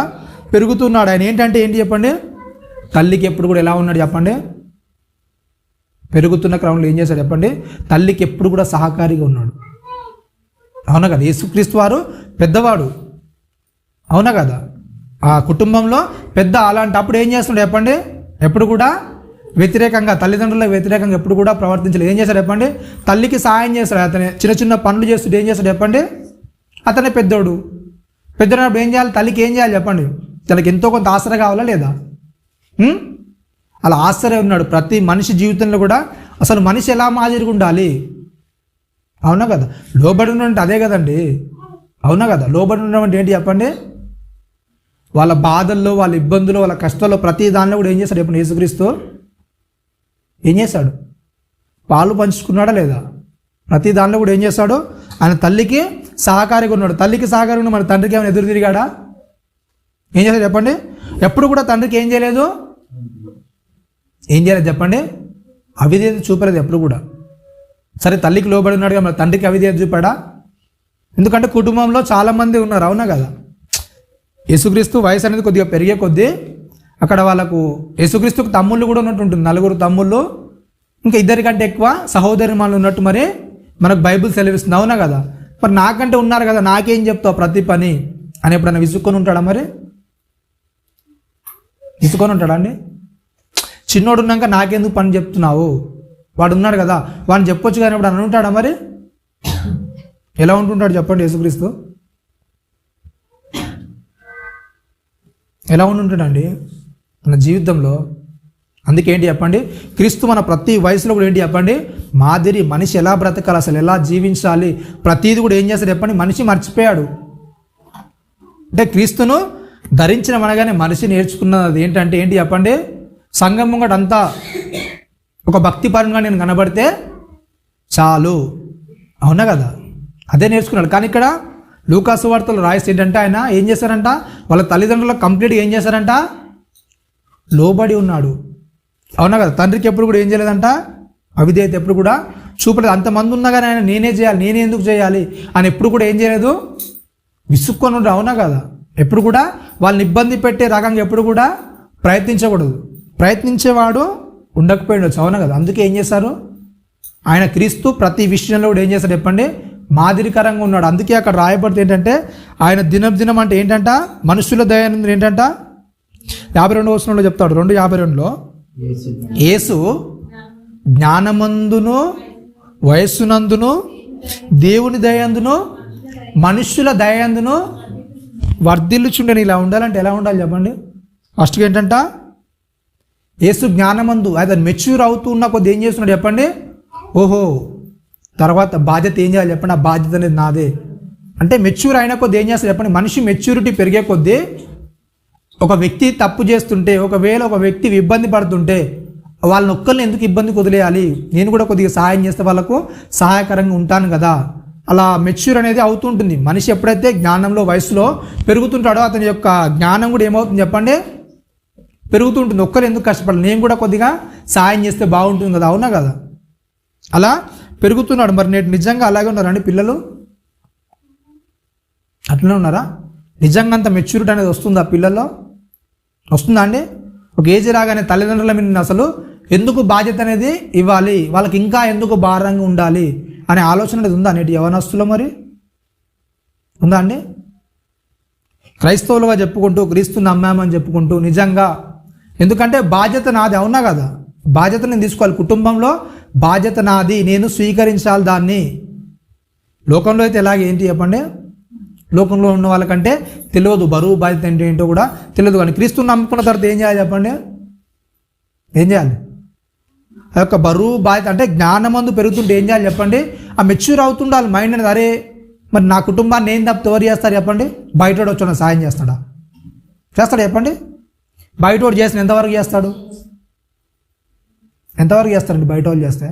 పెరుగుతున్నాడు. ఆయన ఏంటి చెప్పండి, తల్లికి ఎప్పుడు కూడా ఎలా ఉన్నాడు చెప్పండి, పెరుగుతున్న క్రమంలో ఏం చేశాడు చెప్పండి, తల్లికి ఎప్పుడు కూడా సహకారిగా ఉన్నాడు. అవునా కదా? యేసుక్రీస్తు వారు పెద్దవాడు, అవునా కదా? ఆ కుటుంబంలో పెద్ద. అలాంటప్పుడు ఏం చేస్తున్నాడు చెప్పండి, ఎప్పుడు కూడా వ్యతిరేకంగా, తల్లిదండ్రుల వ్యతిరేకంగా ఎప్పుడు కూడా ప్రవర్తించలేదు. ఏం చేశాడు చెప్పండి, తల్లికి సహాయం చేస్తాడు. అతనే చిన్న చిన్న పనులు చేస్తుంటే ఏం చేస్తాడు చెప్పండి, అతనే పెద్దోడు. పెద్దోడు ఏం చేయాలి, తల్లికి ఏం చేయాలి చెప్పండి, తనకి ఎంతో కొంత ఆసరా కావాలా లేదా? అలా ఆసరా ఉన్నాడు. ప్రతి మనిషి జీవితంలో కూడా అసలు మనిషి ఎలా మాదిరిగా ఉండాలి, అవునా కదా? లోబడి ఉండడం అంటే అదే కదండి, అవునా కదా? లోబడి ఉండడం అంటే ఏంటి చెప్పండి, వాళ్ళ బాధల్లో, వాళ్ళ ఇబ్బందులు, వాళ్ళ కష్టాల్లో ప్రతి దానిలో కూడా ఏం చేశాడు చెప్పండి, యేసుక్రీస్తు ఏం చేశాడు, పాలు పంచుకున్నాడా లేదా? ప్రతి దానిలో కూడా ఏం చేశాడు, ఆయన తల్లికి సహకారిగా ఉన్నాడు. తల్లికి సహకారిగా ఉన్న మన తండ్రికి ఏమైనా ఎదురు తిరిగాడా? ఏం చేశాడు చెప్పండి, ఎప్పుడు కూడా తండ్రికి ఏం చేయలేదు చెప్పండి, అవిధేయత చూపలేదు ఎప్పుడు కూడా. సరే తల్లికి లోబడి ఉన్నాడు కదా, మన తండ్రికి అవిధేయత చూపాడా? ఎందుకంటే కుటుంబంలో చాలామంది ఉన్నారు, అవునా కదా? యేసుక్రీస్తు వయసు అనేది కొద్దిగా పెరిగే కొద్దీ అక్కడ వాళ్ళకు యేసుక్రీస్తుకు తమ్ముళ్ళు కూడా ఉన్నట్టు ఉంటుంది, 4 తమ్ముళ్ళు, ఇంకా 2 కంటే ఎక్కువ సహోదరిమానులు ఉన్నట్టు మరి మనకు బైబిల్ సెలవిస్తుంది, అవునా కదా? మరి నాకంటే ఉన్నారు కదా, నాకేం చెప్తావు ప్రతి పని అని ఎప్పుడైనా విసుక్కొని ఉంటాడా? మరి విసుక్కొని ఉంటాడా అండి? చిన్నోడు ఉన్నాక నాకెందుకు పని చెప్తున్నావు, వాడు ఉన్నాడు కదా వాడిని చెప్పొచ్చు కానీ ఇప్పుడు అని ఉంటాడా? మరి ఎలా ఉంటుంటాడు చెప్పండి యేసుక్రీస్తు? ఎలా ఉంటుంటాడండి మన జీవితంలో? అందుకే ఏంటి చెప్పండి, క్రీస్తు మన ప్రతి వయసులో కూడా ఏంటి చెప్పండి, మాదిరి. మనిషి ఎలా బ్రతకాలి, అసలు ఎలా జీవించాలి, ప్రతిదీ కూడా ఏం చేస్తాడు చెప్పండి, మనిషి మర్చిపోయాడు. అంటే క్రీస్తును ధరించిన మనగానే మనిషి నేర్చుకున్నది ఏంటంటే ఏంటి చెప్పండి, సంఘం ముంగట అంతా ఒక భక్తిపరంగా నేను కనబడితే చాలు, అవునా కదా? అదే నేర్చుకున్నాడు. కానీ ఇక్కడ లూకా సువార్తలో రాయిస్తే ఏంటంటే ఆయన ఏం చేశారంట, వాళ్ళ తల్లిదండ్రులకు కంప్లీట్గా ఏం చేశారంట, లోబడి ఉన్నాడు, అవునా కదా? తండ్రికి ఎప్పుడు కూడా ఏం చేయలేదంట, అవిధేయత ఎప్పుడు కూడా చూపలేదు. అంతమంది ఉన్నా కానీ ఆయన నేనే చేయాలి, నేనే ఎందుకు చేయాలి అని ఎప్పుడు కూడా ఏం చేయలేదు, విసుక్కొని ఉండరు, అవునా కదా? ఎప్పుడు కూడా వాళ్ళని ఇబ్బంది పెట్టే రకంగా ఎప్పుడు కూడా ప్రయత్నించకూడదు. ప్రయత్నించేవాడు ఉండకపోయిండొచ్చు, అవునా కదా? అందుకే ఏం చేశారు, ఆయన క్రీస్తు ప్రతి విషయంలో కూడా ఏం చేశాడు చెప్పండి, మాదిరికరంగా ఉన్నాడు. అందుకే అక్కడ రాయబడితే ఏంటంటే ఆయన దినం అంటే ఏంటంట, మనుషుల దయానందం ఏంటంట, 52వ వచనంలో చెప్తాడు, 2:52లో, యేసు జ్ఞానమందును వయస్సునందును దేవుని దయందును మనుష్యుల దయందును వర్ధిల్లుచుండని. ఇలా ఉండాలంటే ఎలా ఉండాలి చెప్పండి? ఫస్ట్గా ఏంటంట, యేసు జ్ఞానమందు, అదే మెచ్యూర్ అవుతూ ఉన్న కొద్ది ఏం చేస్తున్నాడు చెప్పండి, ఓహో తర్వాత బాధ్యత ఏం చేయాలి చెప్పండి, ఆ బాధ్యత అనేది నాదే అంటే మెచ్యూర్ అయిన కొద్ది ఏం చేస్తాడు చెప్పండి, మనిషి మెచ్యూరిటీ పెరిగే కొద్దీ ఒక వ్యక్తి తప్పు చేస్తుంటే, ఒకవేళ ఒక వ్యక్తి ఇబ్బంది పడుతుంటే వాళ్ళని ఒక్కరిని ఎందుకు ఇబ్బంది వదిలేయాలి, నేను కూడా కొద్దిగా సహాయం చేస్తే వాళ్ళకు సహాయకరంగా ఉంటాను కదా. అలా మెచ్యూర్ అనేది అవుతుంటుంది. మనిషి ఎప్పుడైతే జ్ఞానంలో వయసులో పెరుగుతుంటాడో అతని యొక్క జ్ఞానం కూడా ఏమవుతుంది చెప్పండి, పెరుగుతుంటుంది. ఒక్కరు ఎందుకు కష్టపడాలి, నేను కూడా కొద్దిగా సహాయం చేస్తే బాగుంటుంది కదా, అవునా కదా? అలా పెరుగుతున్నాడు. మరి నేటి నిజంగా అలాగే ఉన్నారండి పిల్లలు? అట్లనే ఉన్నారా? నిజంగా అంత మెచ్యూరిటీ అనేది వస్తుందా పిల్లల్లో? వస్తుందా అండి? ఒక ఏజ్ రాగానే తల్లిదండ్రుల మీద అసలు ఎందుకు బాధ్యత అనేది ఇవ్వాలి, వాళ్ళకి ఇంకా ఎందుకు భారంగా ఉండాలి అనే ఆలోచన అనేది ఉందా నేటి యవనస్తులో? మరి ఉందా అండి? క్రైస్తవులుగా చెప్పుకుంటూ, క్రీస్తుని నమ్మామని చెప్పుకుంటూ నిజంగా, ఎందుకంటే బాధ్యత నాది, అవునా కదా? బాధ్యత నేను తీసుకోవాలి, కుటుంబంలో బాధ్యత నాది, నేను స్వీకరించాలి దాన్ని. లోకంలో అయితే ఎలాగే ఏంటి చెప్పండి, లోకంలో ఉన్న వాళ్ళకంటే తెలియదు, బరువు బాధ్యత అంటే ఏంటో కూడా తెలియదు. కానీ క్రీస్తుని నమ్ముకున్న తర్వాత ఏం చేయాలి చెప్పండి, ఏం చేయాలి? ఆ యొక్క బరువు బాధ్యత అంటే జ్ఞానమందు పెరుగుతుంటే ఏం చేయాలి చెప్పండి, ఆ మెచ్యూర్ అవుతుండాలి మైండ్ అనేది. అరే మరి నా కుటుంబాన్ని ఏం తప్పితే ఎవరు చేస్తారు చెప్పండి? బయట వచ్చి సాయం చేస్తాడా? చేస్తాడా చెప్పండి? బయట వాడు చేసిన ఎంతవరకు చేస్తాడు? ఎంతవరకు చేస్తారండి బయట వాళ్ళు చేస్తే?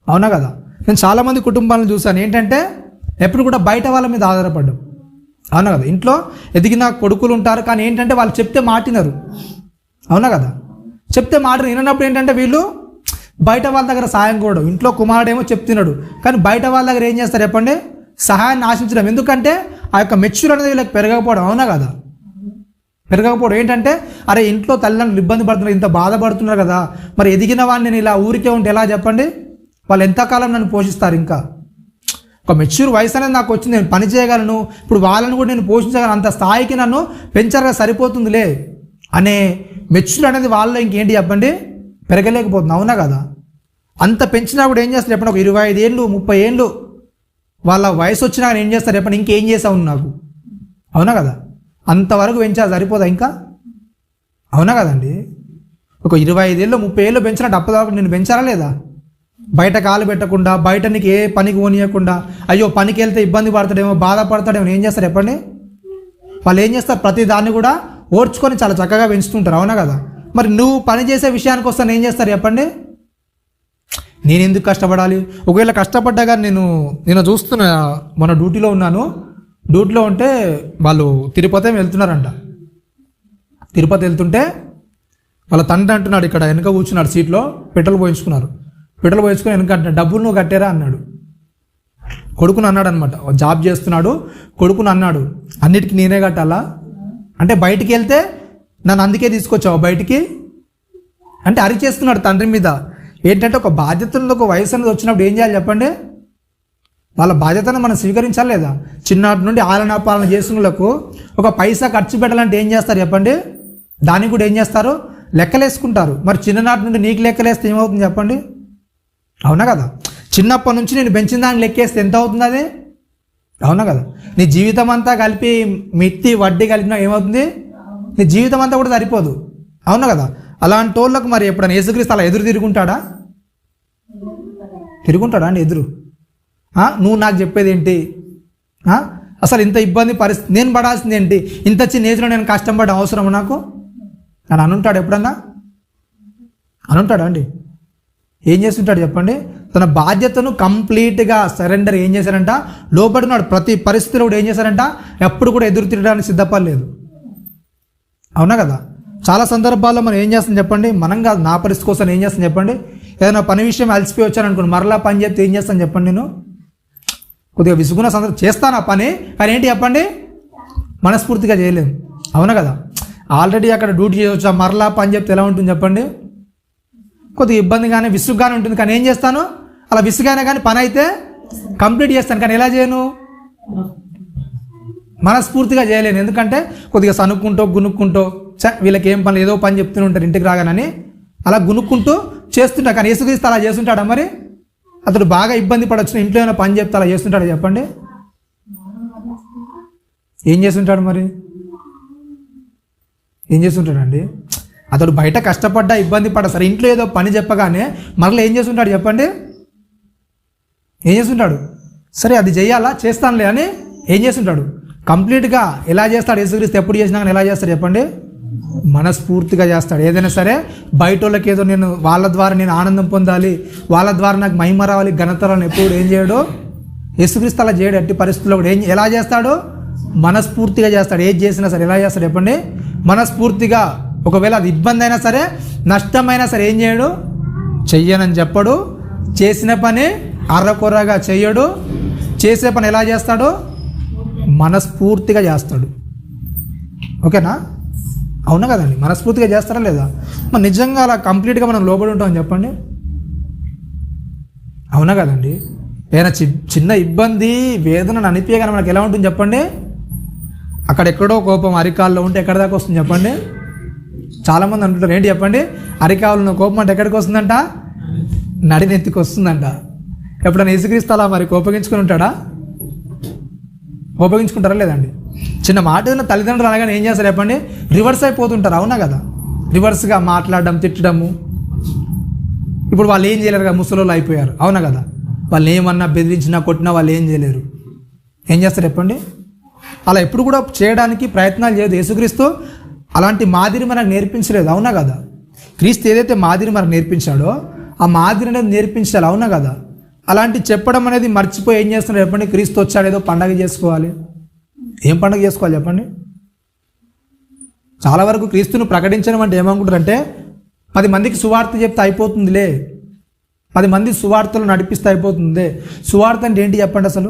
అవునా కదా? నేను చాలామంది కుటుంబాలను చూశాను, ఏంటంటే ఎప్పుడు కూడా బయట వాళ్ళ మీద ఆధారపడ్డాం. అవునా కదా? ఇంట్లో ఎదిగిన కొడుకులు ఉంటారు, కానీ ఏంటంటే వాళ్ళు చెప్తే మాటినరు. అవునా కదా? చెప్తే మాట వినప్పుడు ఏంటంటే వీళ్ళు బయట వాళ్ళ దగ్గర సాయం కూడా, ఇంట్లో కుమారుడేమో చెప్తున్నాడు, కానీ బయట వాళ్ళ దగ్గర ఏం చేస్తారు చెప్పండి? సహాయాన్ని ఆశించడం. ఎందుకంటే ఆ యొక్క మెచ్యూర్ అనేది వీళ్ళకి పెరగకపోవడం. అవునా కదా? పెరగకపోవడం ఏంటంటే, అరే ఇంట్లో తల్లిదండ్రులు ఇబ్బంది పడుతున్నారు, ఇంత బాధపడుతున్నారు కదా, మరి ఎదిగిన వాడిని నేను ఇలా ఊరికే ఉంటే ఎలా చెప్పండి? వాళ్ళు ఎంతకాలం నన్ను పోషిస్తారు? ఇంకా ఒక మెచ్యూర్ వయసు అనేది నాకు వచ్చింది, నేను పని చేయగలను, ఇప్పుడు వాళ్ళని కూడా నేను పోషించగలను, అంత స్థాయికి నన్ను పెంచరుగా సరిపోతుందిలే అనే మెచ్యూర్ అనేది వాళ్ళలో ఇంకేంటి చెప్పండి? పెరగలేకపోతుంది. అవునా కదా? అంత పెంచినా కూడా ఏం చేస్తారు చెప్పండి? ఒక 25 ఏళ్ళు 30 ఏళ్ళు వాళ్ళ వయసు వచ్చినా ఏం చేస్తారు చెప్పండి? ఇంకేం చేసావు నాకు? అవునా కదా? అంతవరకు పెంచా సరిపోదా ఇంకా? అవునా కదండి? ఒక 25 ఏళ్ళు 30 ఏళ్ళు పెంచినట్టు అప్పటిదాకా నేను పెంచారా లేదా? బయట కాలు పెట్టకుండా, బయట నీకు ఏ పనికి పోనీయకుండా, అయ్యో పనికి వెళ్తే ఇబ్బంది పడతాడేమో, బాధపడతాడేమో, ఏం చేస్తారు చెప్పండి? వాళ్ళు ఏం చేస్తారు? ప్రతి దాన్ని కూడా ఓర్చుకొని చాలా చక్కగా పెంచుతుంటారు. అవునా కదా? మరి నువ్వు పని చేసే విషయానికి వస్తాను ఏం చేస్తారు చెప్పండి? నేను ఎందుకు కష్టపడాలి? ఒకవేళ కష్టపడ్డా కానీ నేను చూస్తున్నా, మన డ్యూటీలో ఉన్నాను, డ్యూటీలో ఉంటే వాళ్ళు తిరుపతి వెళ్తున్నారంట. తిరుపతి వెళ్తుంటే వాళ్ళ తండ్రి అంటున్నాడు, ఇక్కడ వెనక కూర్చున్నాడు సీట్లో, పెట్రోల్ పోయించుకున్నారు, పెట్రోల్ పోయించుకొని వెనక అంటే డబ్బులు నువ్వు కట్టారా అన్నాడు. కొడుకుని అన్నాడు అనమాట, జాబ్ చేస్తున్నాడు, కొడుకుని అన్నాడు, అన్నిటికీ నేనే కట్టాలా అంటే బయటికి వెళ్తే నన్ను అందుకే తీసుకొచ్చావు బయటికి అంటే అరిచేస్తున్నాడు తండ్రి మీద. ఏంటంటే ఒక బాధ్యతలో ఒక వయసు అనేది వచ్చినప్పుడు ఏం చేయాలి చెప్పండి? వాళ్ళ బాధ్యతను మనం స్వీకరించాలి లేదా? చిన్నటి నుండి ఆలనా పాలన చేసినలకు ఒక పైసా ఖర్చు పెట్టాలంటే ఏం చేస్తారు చెప్పండి? దానికి కూడా ఏం చేస్తారు? లెక్కలేసుకుంటారు. మరి చిన్ననాటి నుండి నీకు లెక్కలేస్తే ఏమవుతుంది చెప్పండి? అవునా కదా? చిన్నప్పటి నుంచి నేను పెంచిన దానికి లెక్కేస్తే ఎంత అవుతుంది అది? అవునా కదా? నీ జీవితం అంతా కలిపి మిత్తి వడ్డీ కలిపినా ఏమవుతుంది? నీ జీవితం అంతా కూడా సరిపోదు. అవునా కదా? అలాంటి వాళ్ళకు మరి ఎప్పుడైనా యేసుక్రీస్తు అలా ఎదురు తిరుగుంటాడా? తిరుగుంటాడా అండి ఎదురు? నువ్వు నాకు చెప్పేది ఏంటి? అసలు ఇంత ఇబ్బంది పరిస్థితి నేను పడాల్సింది ఏంటి? ఇంత చిన్న ఏజ్లో నేను కష్టపడడం అవసరం నాకు అని అనుంటాడు ఎప్పుడన్నా? అనుంటాడా అండి? ఏం చేస్తుంటాడు చెప్పండి? తన బాధ్యతను కంప్లీట్గా సరెండర్ ఏం చేశారంట? లోపడున్నాడు. ప్రతి పరిస్థితిలో కూడా ఏం చేశారంట? ఎప్పుడు కూడా ఎదురు తిరగడానికి సిద్ధపడలేదు. అవునా కదా? చాలా సందర్భాల్లో మనం ఏం చేస్తాం చెప్పండి? మనం కాదు, నా పరిస్థితి కోసం ఏం చేస్తాం చెప్పండి? ఏదైనా పని విషయం అలసిపోయి వచ్చాను అనుకోండి, మరలా పని చెప్తే ఏం చేస్తాను చెప్పండి? నేను కొద్దిగా విసుగున్న సందర్భం చేస్తాను ఆ పని, కానీ ఏంటి చెప్పండి? మనస్ఫూర్తిగా చేయలేము. అవునా కదా? ఆల్రెడీ అక్కడ డ్యూటీ చేయవచ్చా, మరలా పని చెప్తే ఎలా ఉంటుంది చెప్పండి? కొద్దిగా ఇబ్బందిగానే విసుగ్గానే ఉంటుంది. కానీ ఏం చేస్తాను? అలా విసుగానే కానీ పని అయితే కంప్లీట్ చేస్తాను. కానీ ఎలా చేయను? మనస్ఫూర్తిగా చేయలేను. ఎందుకంటే కొద్దిగా సనుక్కుంటూ గునుక్కుంటూ వీళ్ళకి ఏం పని, ఏదో పని చెప్తూనే ఉంటారు ఇంటికి రాగానని అలా గునుక్కుంటూ చేస్తుంటా. కానీ యేసుక్రీస్తు అలా చేస్తుంటాడా మరి? అతడు బాగా ఇబ్బంది పడొచ్చిన ఇంట్లో ఏమైనా పని చెప్తే అలా చేస్తుంటాడు చెప్పండి? ఏం చేస్తుంటాడు మరి? ఏం చేస్తుంటాడండి? అతడు బయట కష్టపడ్డా ఇబ్బంది పడ్డా సరే, ఇంట్లో ఏదో పని చెప్పగానే మరలా ఏం చేస్తుంటాడు చెప్పండి? ఏం చేస్తుంటాడు? సరే అది చేయాలా, చేస్తానులే అని ఏం చేస్తుంటాడు? కంప్లీట్గా ఎలా చేస్తాడు? యేసుక్రీస్తు ఎప్పుడు చేసినా కానీ ఎలా చేస్తాడు చెప్పండి? మనస్ఫూర్తిగా చేస్తాడు. ఏదైనా సరే బయట వాళ్ళకి ఏదో వాళ్ళ ద్వారా నేను ఆనందం పొందాలి, వాళ్ళ ద్వారా నాకు మహిమ రావాలి, ఘనత రావాలని ఎప్పుడు ఏం చేయడు? యేసుక్రీస్తు అలా చేయడు. ఎట్టి పరిస్థితుల్లో కూడా ఎలా చేస్తాడు? మనస్ఫూర్తిగా చేస్తాడు. ఏది చేసినా సరే ఎలా చేస్తాడు చెప్పండి? మనస్ఫూర్తిగా. ఒకవేళ అది ఇబ్బంది అయినా సరే, నష్టమైనా సరే ఏం చేయడు? చెయ్యనని చెప్పడు. చేసిన పని అర్రకొర్రగా చెయ్యడు. చేసే పని ఎలా చేస్తాడు? మనస్ఫూర్తిగా చేస్తాడు. ఓకేనా? అవునా కదండి? మనస్ఫూర్తిగా చేస్తారా లేదా? మరి నిజంగా అలా కంప్లీట్గా మనం లోబడి ఉంటామని చెప్పండి? అవునా కదండి? ఏదైనా చిన్న ఇబ్బంది వేదనను అనిపించగానే మనకు ఎలా ఉంటుంది చెప్పండి? అక్కడెక్కడో కోపం అరికాల్లో ఉంటే ఎక్కడి దాకా వస్తుంది చెప్పండి? చాలామంది అంటుంటారు ఏంటి చెప్పండి? అరికాల్లో కోపం అంటే ఎక్కడికి వస్తుందంట? నడినెత్తికి వస్తుందంట. ఎప్పుడైనా యేసుక్రీస్తు అలా మరి కోపగించుకొని ఉంటాడా? కోపగించుకుంటారా లేదండి? చిన్న మాట ఏదైనా తల్లిదండ్రులు అనగానే ఏం చేస్తారు చెప్పండి? రివర్స్ అయిపోతుంటారు. అవునా కదా? రివర్స్గా మాట్లాడడం, తిట్టడము. ఇప్పుడు వాళ్ళు ఏం చేయలేరు, ముసలోళ్ళు అయిపోయారు. అవునా కదా? వాళ్ళు ఏమన్నా బెదిరించినా కొట్టినా వాళ్ళు ఏం చేయలేరు. ఏం చేస్తారు చెప్పండి? అలా ఎప్పుడు కూడా చేయడానికి ప్రయత్నాలు చేయదు. యేసుక్రీస్తు అలాంటి మాదిరి మనకు నేర్పించలేదు, అవునా కదా? క్రీస్తు ఏదైతే మాదిరి మనకు నేర్పించాడో ఆ మాదిరి అనేది నేర్పించాలి, అవునా కదా? అలాంటి చెప్పడం అనేది మర్చిపోయి ఏం చేస్తున్నారు చెప్పండి? క్రీస్తు వచ్చాడు, ఏదో పండగ చేసుకోవాలి. ఏం పండగ చేసుకోవాలి చెప్పండి? చాలా వరకు క్రీస్తును ప్రకటించడం అంటే ఏమనుకుంటారంటే 10 మందికి సువార్త చెప్తే అయిపోతుందిలే, 10 మంది సువార్తలు నడిపిస్తే అయిపోతుంది. సువార్త అంటే ఏంటి చెప్పండి? అసలు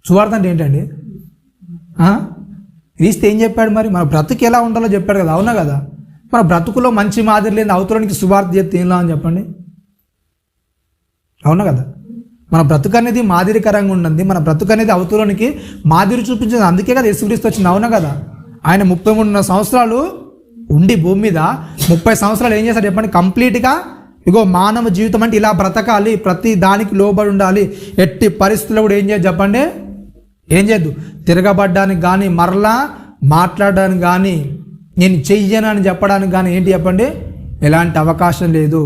సువార్త అంటే ఏంటండి? క్రీస్తు ఏం చెప్పాడు? మరి మన బ్రతుకు ఎలా ఉండాలో చెప్పాడు కదా, అవునా కదా? మన బ్రతుకులో మంచి మాదిరి లేని అవతలానికి సువార్త చెప్తే ఏం అని చెప్పండి, అవునా కదా? మన బ్రతుకు అనేది మాదిరికరంగా ఉన్నది, మన బ్రతుకు అనేది అవతలానికి మాదిరి చూపించింది. అందుకే కదా యేసుక్రీస్తు వచ్చింది, అవునా కదా? ఆయన 33 సంవత్సరాలు ఉండి భూమి మీద 30 సంవత్సరాలు ఏం చేశాడు చెప్పండి? కంప్లీట్గా ఇగో మానవ జీవితం అంటే ఇలా బ్రతకాలి, ప్రతి దానికి లోబడి ఉండాలి, ఎట్టి పరిస్థితుల్లో కూడా ఏం చేయదు చెప్పండి? ఏం చేయద్దు, తిరగబడ్డానికి కానీ, మరలా మాట్లాడడానికి కానీ, నేను చెయ్యను అని చెప్పడానికి కానీ ఏంటి చెప్పండి? ఎలాంటి అవకాశం లేదు.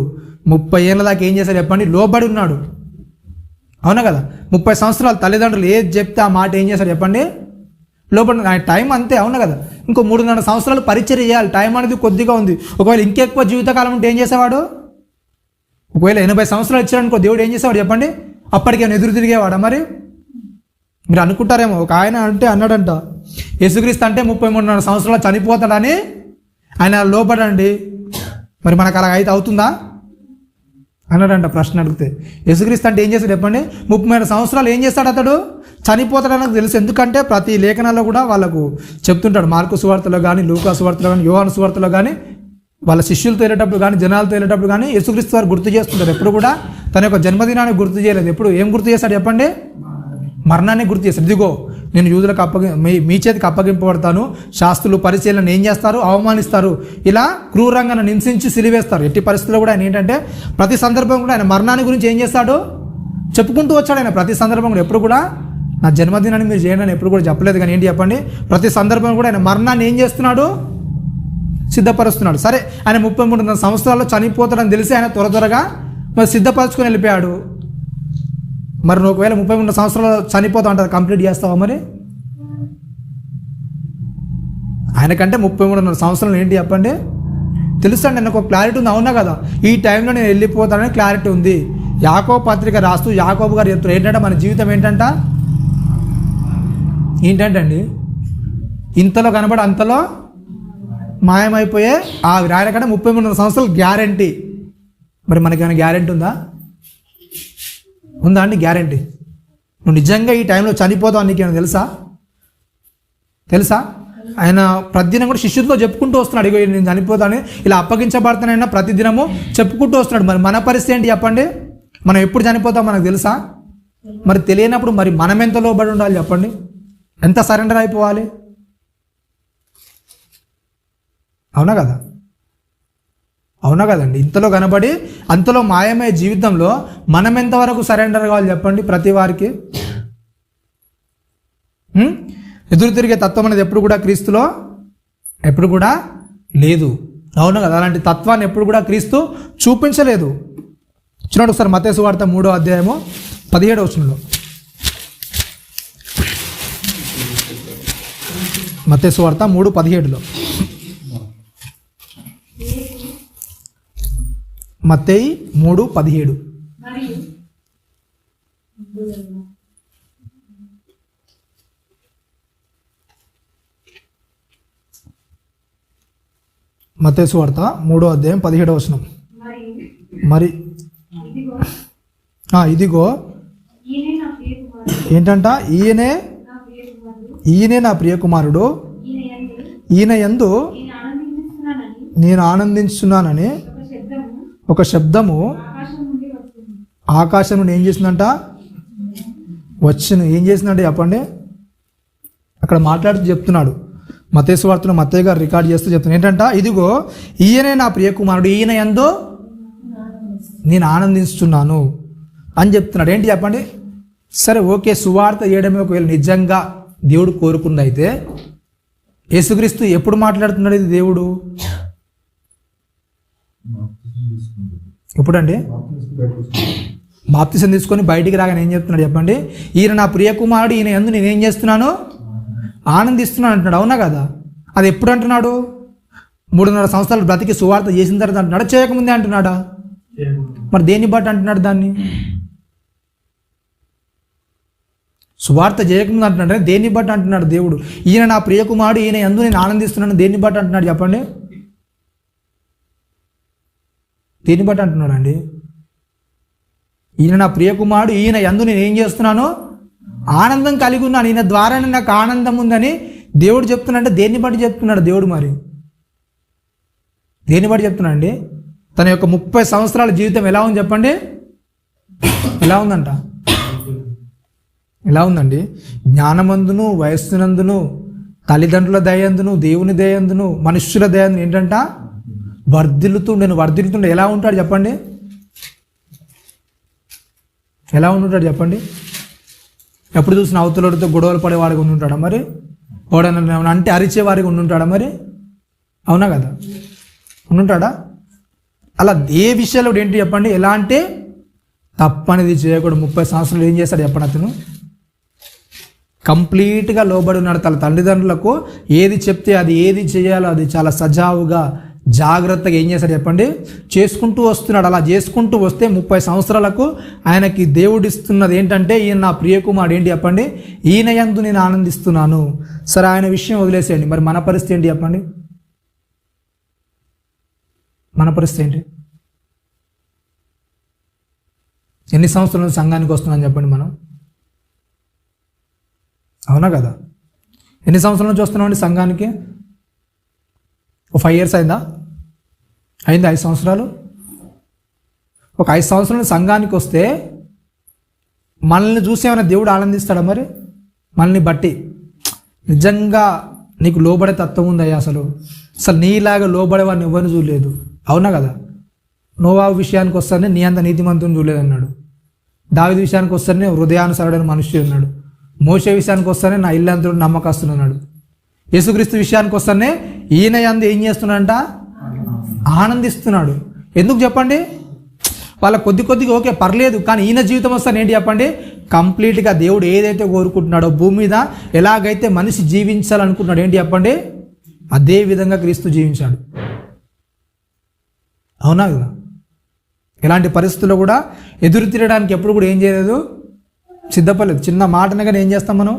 30 ఏళ్ళ దాకా ఏం చేశాడు చెప్పండి? లోబడి ఉన్నాడు, అవునా కదా? 30 సంవత్సరాలు తల్లిదండ్రులు ఏది చెప్తే ఆ మాట ఏం చేశాడు చెప్పండి? లోబడి. ఆయన టైం అంతే, అవునా కదా? ఇంకో 3.5 సంవత్సరాలు పరిచర్య చేయాలి, టైం అనేది కొద్దిగా ఉంది. ఒకవేళ ఇంకెక్కువ జీవితకాలం ఉంటే ఏం చేసేవాడు? ఒకవేళ 80 సంవత్సరాలు ఇచ్చాడనుకో, దేవుడు ఏం చేసేవాడు చెప్పండి? అప్పటికి ఆయన ఎదురు తిరిగేవాడా? మరి మీరు అనుకుంటారేమో, ఒక ఆయన అంటే అన్నాడంట, యేసుక్రీస్తు అంటే 33 సంవత్సరాలు చనిపోతాడని ఆయన లోబడండి. మరి మనకు అలా అయితే అవుతుందా అన్నాడంట ప్రశ్న అడిగితే. యేసుక్రీస్తు అంటే ఏం చేస్తాడు చెప్పండి? 33 సంవత్సరాలు ఏం చేస్తాడు అతడు? చనిపోతాడని నాకు తెలుసు. ఎందుకంటే ప్రతి లేఖనాల్లో కూడా వాళ్ళకు చెప్తుంటాడు. మార్కు సువార్తలో కానీ, లూకా సువార్తలో కానీ, యోహాను సువార్తలో కానీ, వాళ్ళ శిష్యులతో వెళ్ళేటప్పుడు కానీ, జనాలతో వెళ్ళేటప్పుడు కానీ యేసుక్రీస్తు వారు గుర్తు చేస్తుంటారు. ఎప్పుడు కూడా తన యొక్క జన్మదినాన్ని గుర్తు చేయలేదు. ఎప్పుడు ఏం గుర్తు చేశాడు చెప్పండి? మరణాన్ని గుర్తు చేశాడు. ఇదిగో నేను యూదులకు మీ చేతికి అప్పగింపబడతాను, శాస్త్రులు పరిశీలన ఏం చేస్తారు? అవమానిస్తారు, ఇలా క్రూరంగా హింసించి సిలివేస్తారు. ఎట్టి పరిస్థితుల్లో కూడా ఆయన ఏంటంటే ప్రతి సందర్భం కూడా ఆయన మరణాన్ని గురించి ఏం చేస్తాడు? చెప్పుకుంటూ వచ్చాడు. ఆయన ప్రతి సందర్భం కూడా ఎప్పుడు కూడా నా జన్మదినాన్ని మీరు చేయండి అని ఎప్పుడు కూడా చెప్పలేదు. కానీ ఏంటి చెప్పండి? ప్రతి సందర్భం కూడా ఆయన మరణాన్ని ఏం చేస్తున్నాడు? సిద్ధపరుస్తున్నాడు. సరే, ఆయన 33 సంవత్సరాల్లో చనిపోతాడని తెలిసి ఆయన త్వరగా మరి సిద్ధపరచుకొని వెళ్ళిపోయాడు. మరి నువ్వు ఒకవేళ 33 సంవత్సరాలు చనిపోతా అంటారు, కంప్లీట్ చేస్తావా? మరి ఆయనకంటే 33 సంవత్సరాలు ఏంటి చెప్పండి? తెలుసండి, నాకు ఒక క్లారిటీ ఉంది, అవునా కదా? ఈ టైంలో నేను వెళ్ళిపోతానని క్లారిటీ ఉంది. యాకోబు పత్రిక రాస్తూ యాకోబు గారు చెప్తారు ఏంటంటే మన జీవితం ఏంటంటే ఇంతలో కనబడి అంతలో మాయమైపోయే ఆయన కంటే 33 సంవత్సరాలు గ్యారంటీ. మరి మనకేమైనా గ్యారంటీ ఉందా అండి? గ్యారంటీ నువ్వు నిజంగా ఈ టైంలో చనిపోతావు అని నీకేమైనా తెలుసా? ఆయన ప్రతిదినం కూడా శిష్యులతో చెప్పుకుంటూ వస్తున్నాడు, ఇగో నేను చనిపోతాను, ఇలా అప్పగించబడతానైనా ప్రతిదినము చెప్పుకుంటూ వస్తున్నాడు. మరి మన పరిస్థితి ఏంటి చెప్పండి? మనం ఎప్పుడు చనిపోతాం మనకు తెలుసా? మరి తెలియనప్పుడు మరి మనం ఎంత లోబడి ఉండాలి చెప్పండి? ఎంత సరెండర్ అయిపోవాలి? అవునా కదండి? ఇంతలో కనబడి అంతలో మాయమయ్యే జీవితంలో మనం ఎంతవరకు సరెండర్ కావాలి చెప్పండి? ప్రతి వారికి ఎదురు తిరిగే తత్వం అనేది ఎప్పుడు కూడా క్రీస్తులో ఎప్పుడు కూడా లేదు, అవునా కదా? అలాంటి తత్వాన్ని ఎప్పుడు కూడా క్రీస్తు చూపించలేదు. చూడండి ఒకసారి మత్తయి సువార్త 3వ అధ్యాయము 17వ వచనంలో. మత్తయి సువార్త 3:17లో. మత్తయి 3:17. మత్తయి సువార్త 3వ అధ్యాయం 17వ వచనం. మరి ఇదిగో ఏంటంట? ఈయనే నా ప్రియకుమారుడు, ఈయన యందు నేను ఆనందించున్నానని ఒక శబ్దము ఆకాశం నుండి ఏం చేసిందంట? ఏం చేసిందంటే చెప్పండి? అక్కడ మాట్లాడుతూ చెప్తున్నాడు. మత్తయి సువార్తలో మత్తయి గారు రికార్డ్ చేస్తూ చెప్తున్నాడు ఏంటంట? ఇదిగో ఈయనే నా ప్రియకుమారుడు, ఈయన యందు నేను ఆనందిస్తున్నాను అని చెప్తున్నాడు. ఏంటి చెప్పండి? సరే, ఓకే, సువార్త చేయడమే ఒకవేళ నిజంగా దేవుడు కోరుకుందైతే యేసుక్రీస్తు ఎప్పుడు మాట్లాడుతున్నాడు ఇది దేవుడు? ఎప్పుడండి? బాప్తిసం తీసుకొని బయటికి రాగానే ఏం చెప్తున్నాడు చెప్పండి? ఈయన నా ప్రియకుమారుడు, ఈయన యందు నేనేం చేస్తున్నాను? ఆనందిస్తున్నాను అంటున్నాడు, అవునా కదా? అది ఎప్పుడు అంటున్నాడు? 3.5 సంవత్సరాలు బ్రతికి సువార్త చేసిన తర్వాత అంటున్నాడా, చేయకముందే అంటున్నాడా? మరి దేన్ని బట్టి అంటున్నాడు దాన్ని? సువార్త చేయకముందు అంటున్నాడు, దేన్ని బట్టి అంటున్నాడు దేవుడు? ఈయన నా ప్రియకుమారుడు, ఈయన యందు నేను ఆనందిస్తున్నాను, దేన్ని బట్టి అంటున్నాడు చెప్పండి? దేన్ని బట్టి అంటున్నాడు అండి? ఈయన నా ప్రియకుమారుడు, ఈయన యందు నేను ఏం చేస్తున్నాను? ఆనందం కలిగి ఉన్నాను, ఈయన ద్వారానే నాకు ఆనందం ఉందని దేవుడు చెప్తున్నాడంటే దేన్ని బట్టి చెప్తున్నాడు దేవుడు? మరి దేన్ని బట్టి చెప్తున్నాడు అండి? తన యొక్క 30 సంవత్సరాల జీవితం ఎలా ఉంది చెప్పండి? ఎలా ఉందంట? ఎలా ఉందండి? జ్ఞానమందును, వయస్సునందును, తల్లిదండ్రుల దయందును, దేవుని దయందును, మనుష్యుల దయందును ఏంటంట? వర్ధిల్లుతుండే. ఎలా ఉంటాడు చెప్పండి? ఎలా ఉంటుంటాడు చెప్పండి? ఎప్పుడు చూసిన అవతలతో గొడవలు పడేవాడిగా ఉండుంటాడా? మరి ఎవడన్నా అంటే అరిచేవాడిగా ఉండుంటాడా? మరి అవునా కదా? ఉండుంటాడా? అలా ఏ విషయాలు ఏంటి చెప్పండి? ఎలా అంటే తప్పనేది చేయకూడదు. 30 సంవత్సరాలు ఏం చేస్తాడు చెప్పండి? అతను కంప్లీట్గా లోబడి ఉన్నాడు తన తల్లిదండ్రులకు. ఏది చెప్తే అది, ఏది చేయాలో అది చాలా సజావుగా జాగ్రత్తగా ఏం చేశాడు చెప్పండి? చేసుకుంటూ వస్తున్నాడు. అలా చేసుకుంటూ వస్తే 30 సంవత్సరాలకు ఆయనకి దేవుడిస్తున్నది ఏంటంటే, ఈయన నా ప్రియకుమారుడు ఏంటి చెప్పండి? ఈయన యందు నేను ఆనందిస్తున్నాను. సరే, ఆయన విషయం వదిలేసేయండి. మరి మన పరిస్థితి ఏంటి చెప్పండి? మన పరిస్థితి ఏంటి? ఎన్ని సంవత్సరాల సంఘానికి వస్తున్నాం చెప్పండి మనం? అవునా కదా? ఎన్ని సంవత్సరాల నుంచి వస్తున్నామండి సంఘానికి? 5 years అయిందా? 5 సంవత్సరాలు. ఒక 5 సంవత్సరాల సంఘానికి వస్తే మనల్ని చూసి ఏమైనా దేవుడు ఆనందిస్తాడా? మరి మనల్ని బట్టి నిజంగా నీకు లోబడే తత్వం ఉందయ్యా. అసలు నీలాగా లోబడేవాడిని ఎవరిని చూడలేదు. అవునా కదా? నోవాహు విషయానికి వస్తానే నీ అంత నీతిమంతుని చూడలేదన్నాడు. దావీదు విషయానికి వస్తానే హృదయానుసారుడైన మనుష్యుడు అన్నాడు. మోషే విషయానికి వస్తానే నా ఇల్లంతుడు నమ్మకస్తున్నాడు. యేసుక్రీస్తు విషయానికి వస్తానే ఈయన యందు ఏం చేస్తున్నాడంట? ఆనందిస్తున్నాడు. ఎందుకు చెప్పండి? వాళ్ళ కొద్దిగా ఓకే పర్లేదు, కానీ ఈయన జీవితం వస్తాను ఏంటి చెప్పండి? కంప్లీట్గా దేవుడు ఏదైతే కోరుకుంటున్నాడో, భూమి మీద ఎలాగైతే మనిషి జీవించాలనుకుంటున్నాడు ఏంటి చెప్పండి? అదే విధంగా క్రీస్తు జీవించాడు. అవునా కదా? ఇలాంటి పరిస్థితుల్లో కూడా ఎదురు తిరగడానికి ఎప్పుడు కూడా ఏం చేయలేదు, సిద్ధపడలేదు. చిన్న మాటనగానే ఏం చేస్తాం మనం?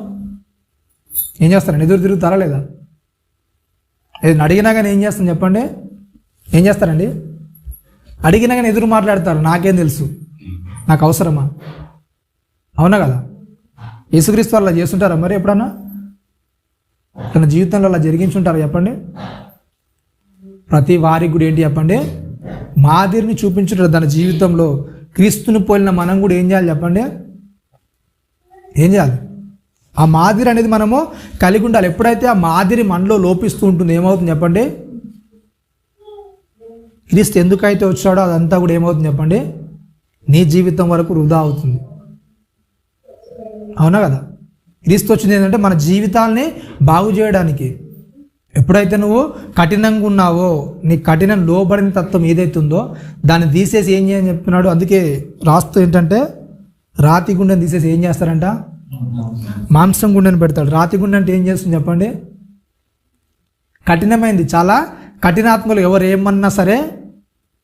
ఏం చేస్తారండి? ఎదురు తిరుగుతారా లేదా? ఏదైనా అడిగినా కానీ ఏం చేస్తాం చెప్పండి? ఏం చేస్తారండి? అడిగినా కానీ ఎదురు మాట్లాడతారు. నాకేం తెలుసు, నాకు అవసరమా? అవునా కదా? యేసుక్రీస్తు అలా చేస్తుంటారా మరి ఎప్పుడన్నా? తన జీవితంలో అలా జరిగించుంటారా చెప్పండి? ప్రతి వారికి కూడా ఏంటి చెప్పండి? మాదిరిని చూపించుంటారు తన జీవితంలో. క్రీస్తుని పోలిన మనం కూడా ఏం చేయాలి చెప్పండి? ఏం చేయాలి? ఆ మాదిరి అనేది మనము కలిగి ఉండాలి. ఎప్పుడైతే ఆ మాదిరి మనలో లోపిస్తూ ఉంటుంది ఏమవుతుంది చెప్పండి? క్రీస్తు ఎందుకైతే వచ్చాడో అదంతా కూడా ఏమవుతుంది చెప్పండి? నీ జీవితం వరకు వృధా అవుతుంది. అవునా కదా? క్రీస్తు వచ్చింది ఏంటంటే మన జీవితాల్ని బాగు చేయడానికి. ఎప్పుడైతే నువ్వు కఠినంగా ఉన్నావో, నీ కఠినం లోబడిన తత్వం ఏదైతే ఉందో దాన్ని తీసేసి ఏం చేయని చెప్తున్నాడు. అందుకే రాస్తూ ఏంటంటే రాతి గుండెని తీసేసి ఏం చేస్తారంట? మాంసం గుండెని పెడతాడు. రాతి గుండె అంటే ఏం చేస్తుంది చెప్పండి? కఠినమైంది, చాలా కఠినాత్మలు. ఎవరు ఏమన్నా సరే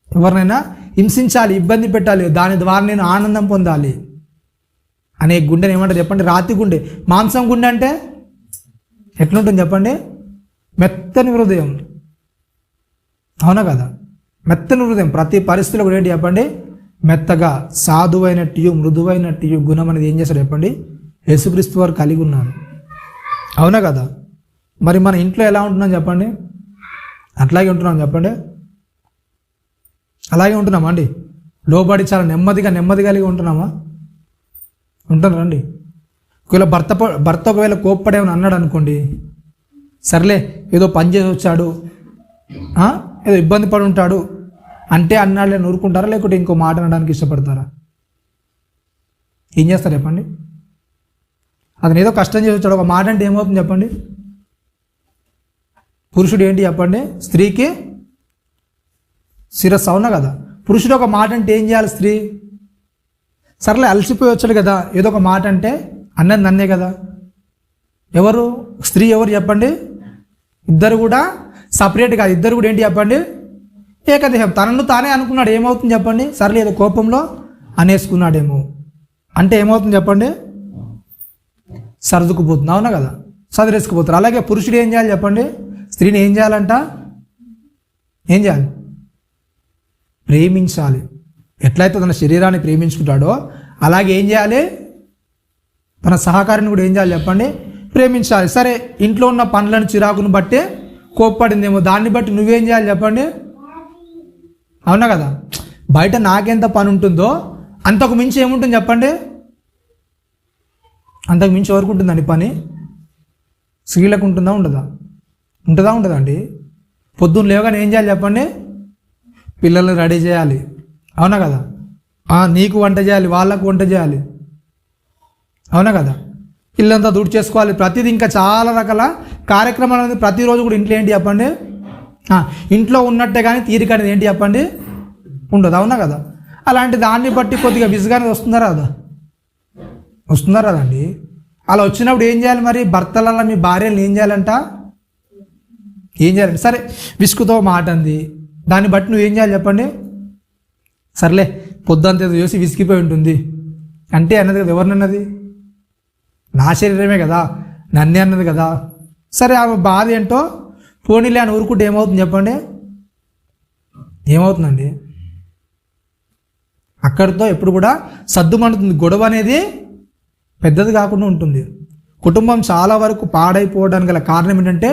ఎవరినైనా హింసించాలి, ఇబ్బంది పెట్టాలి, దాని ద్వారా నేను ఆనందం పొందాలి అనే గుండెని ఏమంటారు చెప్పండి? రాతి గుండె. మాంసం గుండె అంటే ఎట్లుంటుంది చెప్పండి? మెత్తని హృదయం. అవునా కదా? మెత్తని హృదయం. ప్రతి పరిస్థితిలో కూడా ఏంటి చెప్పండి? మెత్తగా, సాధువైనట్టు, మృదువైనట్టు గుణం అనేది ఏం చేశాడు చెప్పండి? యేసుక్రీస్తు వారు కలిగి ఉన్నారు. అవునా కదా? మరి మన ఇంట్లో ఎలా ఉంటున్నాం చెప్పండి? అట్లాగే ఉంటున్నాం చెప్పండి? అలాగే ఉంటున్నామా అండి? లోబడి చాలా నెమ్మది కలిగి ఉంటున్నామా? ఉంటున్నారండి? ఒకవేళ భర్త ఒకవేళ కోప్పడేమని అన్నాడు అనుకోండి, సర్లే ఏదో పని చేసి వచ్చాడు, ఏదో ఇబ్బంది పడి ఉంటాడు అంటే అన్నాళ్ళే నూరుకుంటారా? లేకుంటే ఇంకో మాట అనడానికి ఇష్టపడతారా? ఏం చేస్తారు చెప్పండి? అతను ఏదో కష్టం చేసి వచ్చాడు, ఒక మాట అంటే ఏమవుతుంది చెప్పండి? పురుషుడు ఏంటి చెప్పండి? స్త్రీకి శిరస్సు. అవునా కదా? పురుషుడు ఒక మాట అంటే ఏం చేయాలి? స్త్రీ సర్లే అలసిపోయి వచ్చాడు కదా, ఏదో ఒక మాట అంటే అన్నది నన్నే కదా. ఎవరు స్త్రీ? ఎవరు చెప్పండి? ఇద్దరు కూడా సపరేట్ కాదు, ఇద్దరు కూడా ఏంటి చెప్పండి, ఏకదేహం. తనను తానే అనుకున్నాడు, ఏమవుతుంది చెప్పండి, సర్లే ఏదో కోపంలో అనేసుకున్నాడేమో అంటే ఏమవుతుంది చెప్పండి, సర్దుకుపోతుంది. అవునా కదా, సదిరేసుకుపోతారు. అలాగే పురుషుడు ఏం చేయాలి చెప్పండి, స్త్రీని ఏం చేయాలంట, ఏం చేయాలి, ప్రేమించాలి. ఎట్లయితే తన శరీరాన్ని ప్రేమించుకుంటాడో అలాగే ఏం చేయాలి, తన సహకారిని కూడా ఏం చేయాలి చెప్పండి, ప్రేమించాలి. సరే, ఇంట్లో ఉన్న పనులను చిరాకును బట్టి కోప్పడిందేమో, దాన్ని బట్టి నువ్వేం చేయాలి చెప్పండి, అవునా కదా. బయట నాకెంత పని ఉంటుందో అంతకు మించి ఏముంటుంది చెప్పండి, అంతకు మించి ఎవరికి ఉంటుందండి పని, స్త్రీలకు ఉంటుందా ఉండదా, ఉంటుందా అండి. పొద్దున్న లేవగానే ఏం చేయాలి చెప్పండి, పిల్లల్ని రెడీ చేయాలి, అవునా కదా. నీకు వంట చేయాలి, వాళ్ళకు వంట చేయాలి, అవునా కదా. ఇల్లంతా దుడి చేసుకోవాలి, ప్రతిదీ ఇంకా చాలా రకాల కార్యక్రమాలు అనేది ప్రతిరోజు కూడా ఇంట్లో ఏంటి చెప్పండి, ఇంట్లో ఉన్నట్టే కానీ తీరిక అనేది ఏంటి చెప్పండి ఉండదు, అవునా కదా. అలాంటి దాన్ని బట్టి కొద్దిగా విసుగానే వస్తున్నారా అండి. అలా వచ్చినప్పుడు ఏం చేయాలి మరి, భర్తలలో మీ భార్యలు ఏం చేయాలంట, ఏం చేయాలండి, సరే విసుగుతో మాట అంది, దాన్ని బట్టి నువ్వేం చేయాలి చెప్పండి, సర్లే పొద్దుంత ఏదో చూసి విసిగిపోయి ఉంటుంది అంటే అన్నది కదా, ఎవరినన్నది, నా శరీరమే కదా, నన్నే అన్నది కదా. సరే ఆమె బాధ ఏంటో పోనీలే అని ఊరుకుంటే ఏమవుతుంది చెప్పండి, ఏమవుతుందండి, అక్కడితో ఎప్పుడు కూడా సద్దుమంటుంది, గొడవ అనేది పెద్దది కాకుండా ఉంటుంది. కుటుంబం చాలా వరకు పాడైపోవడానికి గల కారణం ఏంటంటే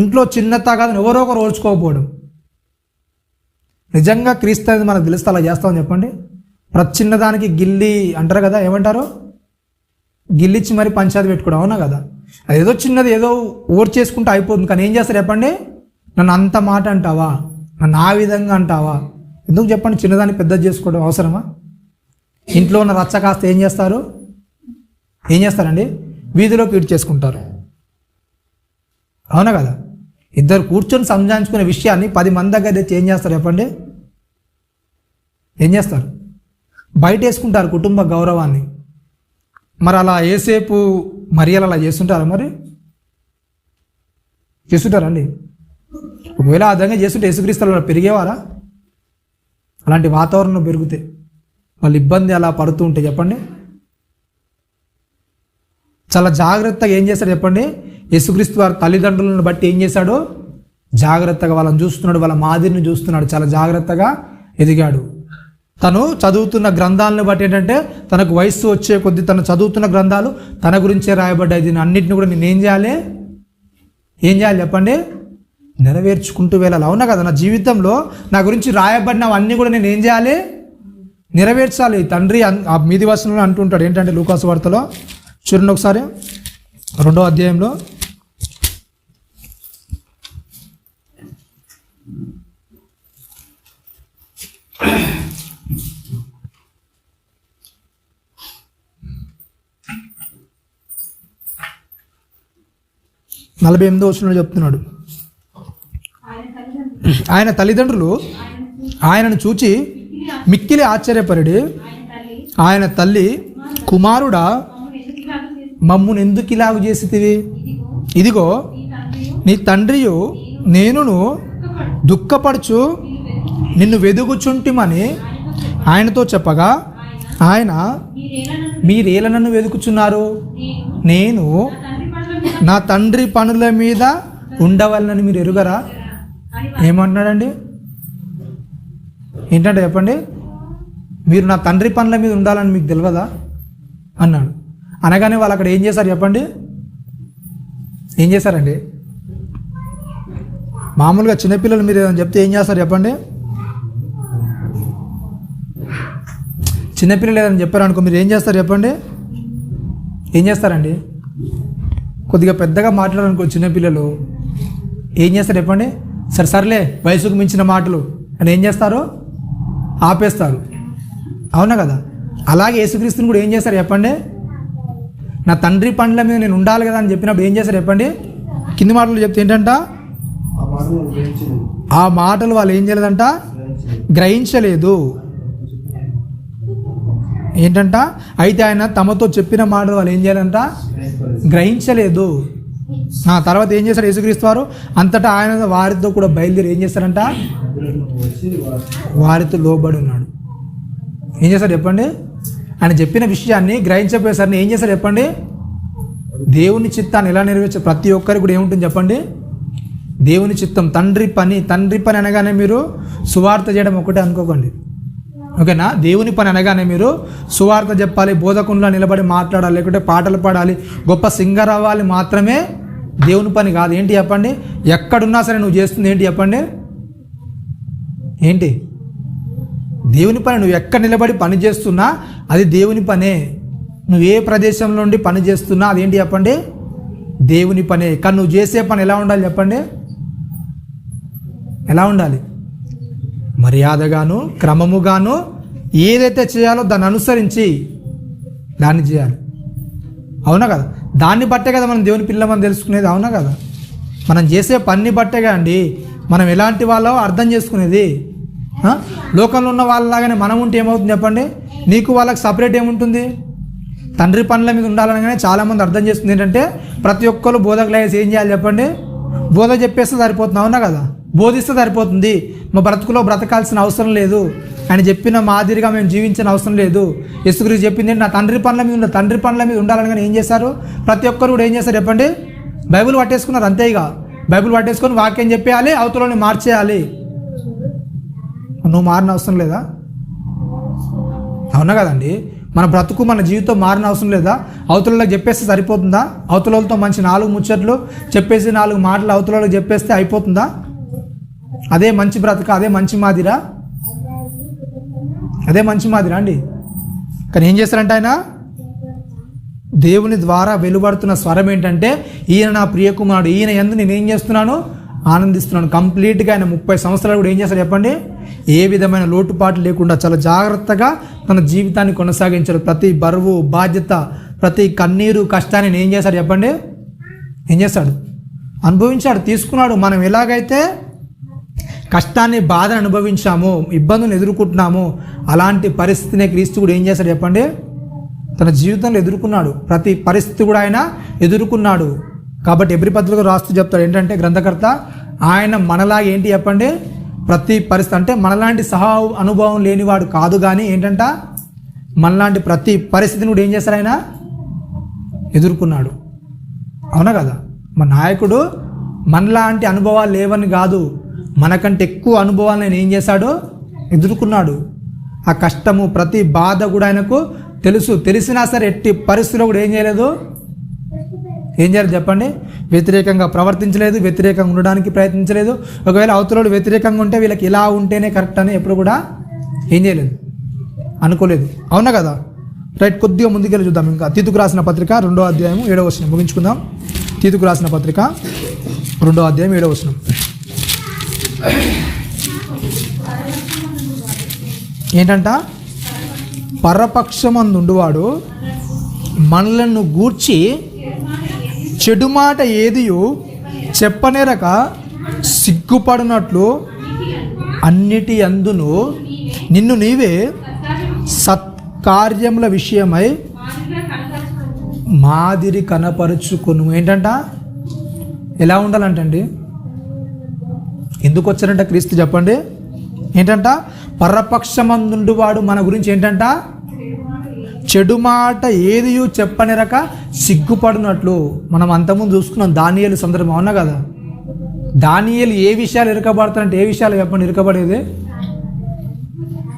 ఇంట్లో చిన్న తగాదని ఎవరో ఒకరు ఓర్చుకోకపోవడం. నిజంగా క్రీస్తు అనేది మనకు తెలిస్తే అలా చేస్తామని చెప్పండి. ప్రతి చిన్నదానికి గిల్లి అంటారు కదా, ఏమంటారు, గిల్లిచ్చి మరి పంచాయతీ పెట్టుకోవడం, అవునా కదా. అదేదో చిన్నది ఏదో ఓర్చేసుకుంటే అయిపోతుంది. కానీ ఏం చేస్తారు చెప్పండి, నన్ను అంత మాట అంటావా, నన్ను ఆ విధంగా అంటావా, ఎందుకు చెప్పండి, చిన్నదాన్ని పెద్దది చేసుకోవడం అవసరమా. ఇంట్లో ఉన్న రచ్చ కాస్త ఏం చేస్తారండి, వీధిలోకి ఇడ్చేసుకుంటారు, అవునా కదా. ఇద్దరు కూర్చొని సంజాయించుకునే విషయాన్ని 10 మంది దగ్గర తెచ్చి ఏం చేస్తారు చెప్పండి, ఏం చేస్తారు, బయట వేసుకుంటారు కుటుంబ గౌరవాన్ని. మరి అలా ఏసేపు మరియలు అలా చేస్తుంటారా, మరి చేస్తుంటారండి. ఒకవేళ ఆ విధంగా చేస్తుంటే యేసుక్రీస్తులు పెరిగేవారా, అలాంటి వాతావరణం పెరిగితే వాళ్ళు ఇబ్బంది అలా పడుతూ ఉంటే చెప్పండి. చాలా జాగ్రత్తగా ఏం చేశాడు చెప్పండి, యేసుక్రీస్తు వారి తల్లిదండ్రులను బట్టి ఏం చేశాడు, జాగ్రత్తగా వాళ్ళని చూస్తున్నాడు, వాళ్ళ మాదిరిని చూస్తున్నాడు, చాలా జాగ్రత్తగా ఎదిగాడు. తను చదువుతున్న గ్రంథాలను బట్టి ఏంటంటే తనకు వయస్సు వచ్చే కొద్దీ తను చదువుతున్న గ్రంథాలు తన గురించే రాయబడ్డాయి. దీన్ని అన్నింటిని కూడా నేను ఏం చేయాలి చెప్పండి, నెరవేర్చుకుంటూ వెళ్ళాలి, అవునా కదా. నా జీవితంలో నా గురించి రాయబడినవన్నీ కూడా నేను ఏం చేయాలి, నెరవేర్చాలి. తండ్రి ఆ మీది వచనంలో అంటుంటాడు, ఏంటంటే లూకాసు వార్తలో చూడండి ఒకసారి 2వ అధ్యాయంలో 48వ వచనంలో చెప్తున్నాడు, ఆయన తల్లిదండ్రులు ఆయనను చూచి మిక్కిలి ఆశ్చర్యపడి, ఆయన తల్లి, కుమారుడా మమ్మును ఎందుకు ఇలాగు చేసితివి, ఇదిగో నీ తండ్రియు నేనును దుఃఖపడుచు నిన్ను వెదుగుచుంటిమని ఆయనతో చెప్పగా, ఆయన మీరేలా నన్ను వెదుకుచున్నారు, నేను నా తండ్రి పనుల మీద ఉండవాలని మీరు ఎరుగరా. ఏమంటున్నాడండి, ఏంటంటే చెప్పండి, మీరు నా తండ్రి పనుల మీద ఉండాలని మీకు తెలియదా అన్నాడు. అనగానే వాళ్ళు అక్కడ ఏం చేశారు చెప్పండి, ఏం చేశారండి, మామూలుగా చిన్నపిల్లలు మీరు ఏదైనా చెప్తే ఏం చేస్తారు చెప్పండి, చిన్నపిల్లలు ఏదైనా చెప్పారు అనుకో, మీరు ఏం చేస్తారు చెప్పండి, ఏం చేస్తారండి, కొద్దిగా పెద్దగా మాట్లాడాలనుకో చిన్నపిల్లలు ఏం చేస్తారు చెప్పండి, సర్లే వయసుకు మించిన మాటలు అని ఏం చేస్తారు, ఆపేస్తారు, అవునా కదా. అలాగే యేసుక్రీస్తుని కూడా ఏం చేస్తారు చెప్పండి, నా తండ్రి పనుల మీద నేను ఉండాలి కదా అని చెప్పినప్పుడు ఏం చేస్తారు చెప్పండి, కింది మాటలు చెప్తే ఏంటంట, ఆ మాటలు వాళ్ళు ఏం చేయలేదంట, గ్రహించలేదు. ఏంటంట, అయితే ఆయన తమతో చెప్పిన మాటలు వాళ్ళు ఏం చేయాలంట, గ్రహించలేదు. తర్వాత ఏం చేశాడు యేసుక్రీస్తు వారు? అంతటా ఆయన వారితో కూడా బయలుదేరి ఏం చేస్తారంట? వారితో లోబడి ఉన్నాడు. ఏం చేశాడు చెప్పండి? ఆయన చెప్పిన విషయాన్ని గ్రహించపోయేసరికి ఏం చేశాడు చెప్పండి? దేవుని చిత్తాన్ని ఎలా నెరవేర్చారు? ప్రతి ఒక్కరికి కూడా ఏముంటుంది చెప్పండి? దేవుని చిత్తం, తండ్రి పని అనగానే మీరు సువార్త చేయడం ఒకటే అనుకోకండి, ఓకేనా? దేవుని పని అనగానే మీరు సువార్త చెప్పాలి, బోధకునిలా నిలబడి మాట్లాడాలి, లేకుంటే పాటలు పాడాలి, గొప్ప సింగర్ అవ్వాలి మాత్రమే దేవుని పని కాదు. ఏంటి చెప్పండి? ఎక్కడున్నా సరే నువ్వు చేస్తుంది ఏంటి చెప్పండి? ఏంటి దేవుని పని? నువ్వు ఎక్కడ నిలబడి పని చేస్తున్నా అది దేవుని పనే. నువ్వు ఏ ప్రదేశంలో నుండి పని చేస్తున్నా అదేంటి చెప్పండి? దేవుని పనే. కానీ నువ్వు చేసే పని ఎలా ఉండాలి చెప్పండి? ఎలా ఉండాలి? మర్యాదగాను క్రమముగాను ఏదైతే చేయాలో దాన్ని అనుసరించి దాన్ని చేయాలి. అవునా కదా? దాన్ని బట్టే కదా మనం దేవుని పిల్లమని తెలుసుకునేది. అవునా కదా? మనం చేసే పని బట్టేగా అండి మనం ఎలాంటి వాళ్ళో అర్థం చేసుకునేది. లోకంలో ఉన్న వాళ్ళలాగానే మనం ఉంటే ఏమవుతుంది చెప్పండి? నీకు వాళ్ళకి సపరేట్ ఏముంటుంది? తండ్రి పనుల మీద ఉండాలనగానే చాలామంది అర్థం చేస్తుంది ఏంటంటే ప్రతి ఒక్కరు బోధకులు ఏం చేయాలి చెప్పండి? బోధ చెప్పేస్తే సరిపోతుంది. అవునా కదా? బోధిస్తే సరిపోతుంది. మా బ్రతుకులో బ్రతకాల్సిన అవసరం లేదు, ఆయన చెప్పిన మాదిరిగా మేము జీవించిన అవసరం లేదు. యేసుక్రీస్తు చెప్పింది నా తండ్రి పనుల మీద ఉండాలని ఏం చేశారు? ప్రతి ఒక్కరు కూడా ఏం చేస్తారు చెప్పండి? బైబిల్ పట్టేసుకున్నారు. అంతే. ఇక బైబిల్ పట్టేసుకొని వాక్యం చెప్పేయాలి, అవతలని మార్చేయాలి. నువ్వు మారిన అవసరం లేదా? అవునా కదండి? మన బ్రతుకు మన జీవితం మారిన అవసరం లేదా? అవతలలోకి చెప్పేస్తే సరిపోతుందా? అవతలతో మంచి 4 ముచ్చట్లు చెప్పేసి 4 మాటలు అవతలలోకి చెప్పేస్తే అయిపోతుందా? అదే మంచి బ్రతుక? అదే మంచి మాదిరా? అండి? కానీ ఏం చేస్తారంటే ఆయన దేవుని ద్వారా వెలువడుతున్న స్వరం ఏంటంటే ఈయన నా ప్రియకుమారుడు, ఈయన యందు నేను ఏం చేస్తున్నాను? ఆనందిస్తున్నాను. కంప్లీట్గా ఆయన 30 సంవత్సరాలు కూడా ఏం చేస్తారు చెప్పండి? ఏ విధమైన లోటుపాటు లేకుండా చాలా జాగ్రత్తగా తన జీవితాన్ని కొనసాగించాడు. ప్రతి బరువు, బాధ్యత, ప్రతి కన్నీరు, కష్టాన్ని ఏం చేశాడు చెప్పండి? ఏం చేశాడు? అనుభవించాడు, తీసుకున్నాడు. మనం ఎలాగైతే కష్టాన్ని, బాధను అనుభవించామో, ఇబ్బందులను ఎదుర్కొంటున్నామో అలాంటి పరిస్థితిని క్రీస్తు కూడా ఏం చేశాడు చెప్పండి? తన జీవితంలో ఎదుర్కొన్నాడు. ప్రతి పరిస్థితి కూడా ఆయన ఎదుర్కొన్నాడు. కాబట్టి ఎబ్రీ పత్రికలో రాస్తూ చెప్తాడు ఏంటంటే గ్రంథకర్త, ఆయన మనలాగా ఏంటి చెప్పండి? ప్రతి పరిస్థితి అంటే మనలాంటి అనుభవం లేనివాడు కాదు, కానీ ఏంటంట మనలాంటి ప్రతి పరిస్థితిని కూడా ఏం చేశారు? ఆయన ఎదుర్కొన్నాడు. అవునా కదా? మన నాయకుడు మనలాంటి అనుభవాలు లేవని కాదు, మనకంటే ఎక్కువ అనుభవాలను ఆయన ఏం చేశాడు? ఎదుర్కొన్నాడు. ఆ కష్టము, ప్రతి బాధ కూడా ఆయనకు తెలిసినా సరే ఎట్టి పరిస్థితిలో కూడా ఏం చేయలేదు చెప్పండి? వ్యతిరేకంగా ప్రవర్తించలేదు, వ్యతిరేకంగా ఉండడానికి ప్రయత్నించలేదు. ఒకవేళ అవతలోడు వ్యతిరేకంగా ఉంటే వీళ్ళకి ఇలా ఉంటేనే కరెక్ట్ అని ఎప్పుడు కూడా ఏం చేయలేదు, అనుకోలేదు. అవునా కదా? రైట్, కొద్దిగా ముందుకెళ్ళి చూద్దాం. ఇంకా తీతుకు రాసిన పత్రిక 2వ అధ్యాయం 7వ వచనం ముగించుకుందాం. తీతుకు రాసిన పత్రిక 2వ అధ్యాయం 7వ వచనం. ఏంటంట? పరపక్షమందుండువాడు మనలను గూర్చి చెడు మాట ఏదియు చెప్పనేరక సిగ్గుపడినట్లు అన్నిటి అందును నిన్ను నీవే సత్కార్యముల విషయమై మాదిరి కనపరుచుకును. ఏంటంట? ఎలా ఉండాలంటండి? ఎందుకు వచ్చారంట క్రీస్తు చెప్పండి? ఏంటంట? పరపక్షమందుండువాడు మన గురించి ఏంటంట? చెడు మాట ఏదియు చెప్పనిరక సిగ్గుపడినట్లు. మనం అంతకుముందు చూసుకున్నాం దానియేలు సందర్భం. అవునా కదా? దానియేలు ఏ విషయాలు ఇరకబడతారంటే ఏ విషయాలు చెప్పండి? ఇరకబడేది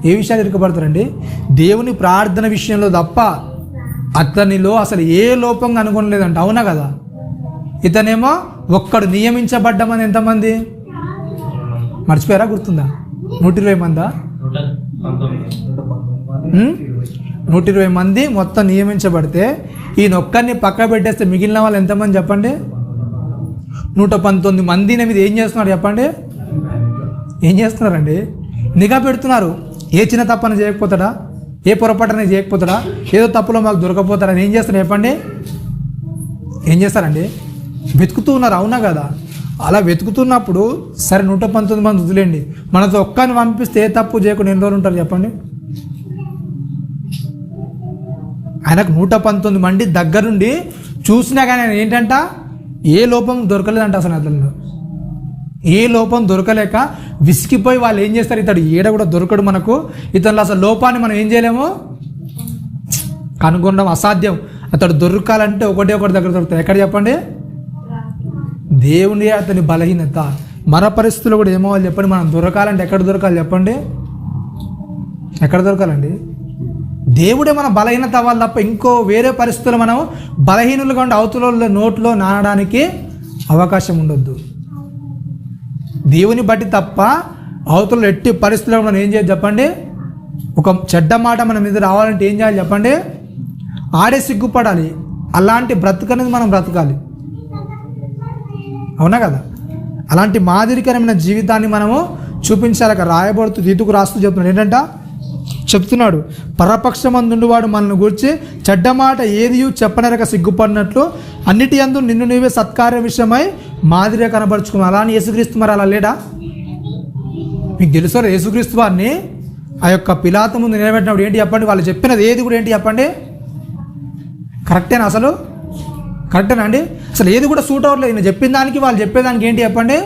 ఏ విషయాలు ఇరకబడతారండి? దేవుని ప్రార్థన విషయంలో తప్ప అతనిలో అసలు ఏ లోపం కనుగొనలేదంట. అవునా కదా? ఇతనేమో ఒక్కడు నియమించబడ్డమని ఎంతమంది మర్చిపోయారా? గుర్తుందా? 120 మందా? 120 మంది మొత్తం నియమించబడితే ఈయన ఒక్కరిని పక్క పెట్టేస్తే మిగిలిన వాళ్ళు ఎంతమంది చెప్పండి? 119 మందిని మీద ఏం చేస్తున్నారు చెప్పండి? ఏం చేస్తున్నారండి? నిఘా పెడుతున్నారు. ఏ చిన్న తప్పని చేయకపోతాడా? ఏ పొరపాటుని చేయకపోతాడా? ఏదో తప్పులో మాకు దొరకపోతాడని ఏం చేస్తారు చెప్పండి? ఏం చేస్తారండి? వెతుకుతూ ఉన్నారు. అవునా కదా? అలా వెతుకుతున్నప్పుడు సరే 119 మంది వదిలేండి, మనతో ఒక్కరిని పంపిస్తే ఏ తప్పు చేయకుండా ఎన్ని రోజులు ఉంటారు చెప్పండి? ఆయనకు 119 మంది దగ్గరుండి చూసినా కానీ ఆయన ఏంటంట? ఏ లోపం దొరకలేదంట అసలు అతను. ఏ లోపం దొరకలేక విసిగిపోయి వాళ్ళు ఏం చేస్తారు, ఇతడు ఏడ కూడా దొరకడు మనకు, ఇతను అసలు లోపాన్ని మనం ఏం చేయలేము, కనుగొనడం అసాధ్యం. అతడు దొరకాలంటే ఒకటి దగ్గర దొరుకుతాయి. ఎక్కడ చెప్పండి? దేవుని అతని బలహీనత. మన పరిస్థితుల్లో కూడా ఏమవ్వాలి చెప్పండి, మనం దొరకాలంటే ఎక్కడ దొరకాలి చెప్పండి? ఎక్కడ దొరకాలండి? దేవుడే మన బలహీనత అవ్వాలి తప్ప ఇంకో వేరే పరిస్థితుల్లో మనం బలహీనులుగా ఉండి అవతల నోట్లో నానడానికి అవకాశం ఉండొద్దు. దేవుని బట్టి తప్ప అవతల ఎట్టి పరిస్థితుల్లో మనం ఏం చేయాలి చెప్పండి? ఒక చెడ్డ మాట మన మీద రావాలంటే ఏం చేయాలి చెప్పండి? ఆడే సిగ్గుపడాలి. అలాంటి బ్రతుకనేది మనం బ్రతకాలి. అవునా కదా? అలాంటి మాదిరికరమైన జీవితాన్ని మనము చూపించాలి. రాయబడుతూ తీతుకు రాస్తూ చెప్తున్నాడు ఏంటంట, చెప్తున్నాడు, పరపక్షమందుండువాడు మనల్ని గురించి చెడ్డ మాట ఏది చెప్పనరక సిగ్గుపడినట్లు అన్నిటి యందు నిన్ను నీవే సత్కార్య విషయమై మాదిరిగా కనబరుచుకున్నావు. అలా అని యేసుక్రీస్తు మరి అలా లేడా? మీకు తెలుసో యేసుక్రీస్తు వారిని ఆ యొక్క పిలాతు ముందు నిలబెట్టినప్పుడు ఏంటి చెప్పండి? వాళ్ళు చెప్పినది ఏది కూడా ఏంటి చెప్పండి? కరెక్టేనా? అసలు కరెక్టేనా అండి? అసలు ఏది కూడా సూట్ అవ్వట్లేదు. ఈయన చెప్పిన దానికి వాళ్ళు చెప్పేదానికి ఏంటి చెప్పండి?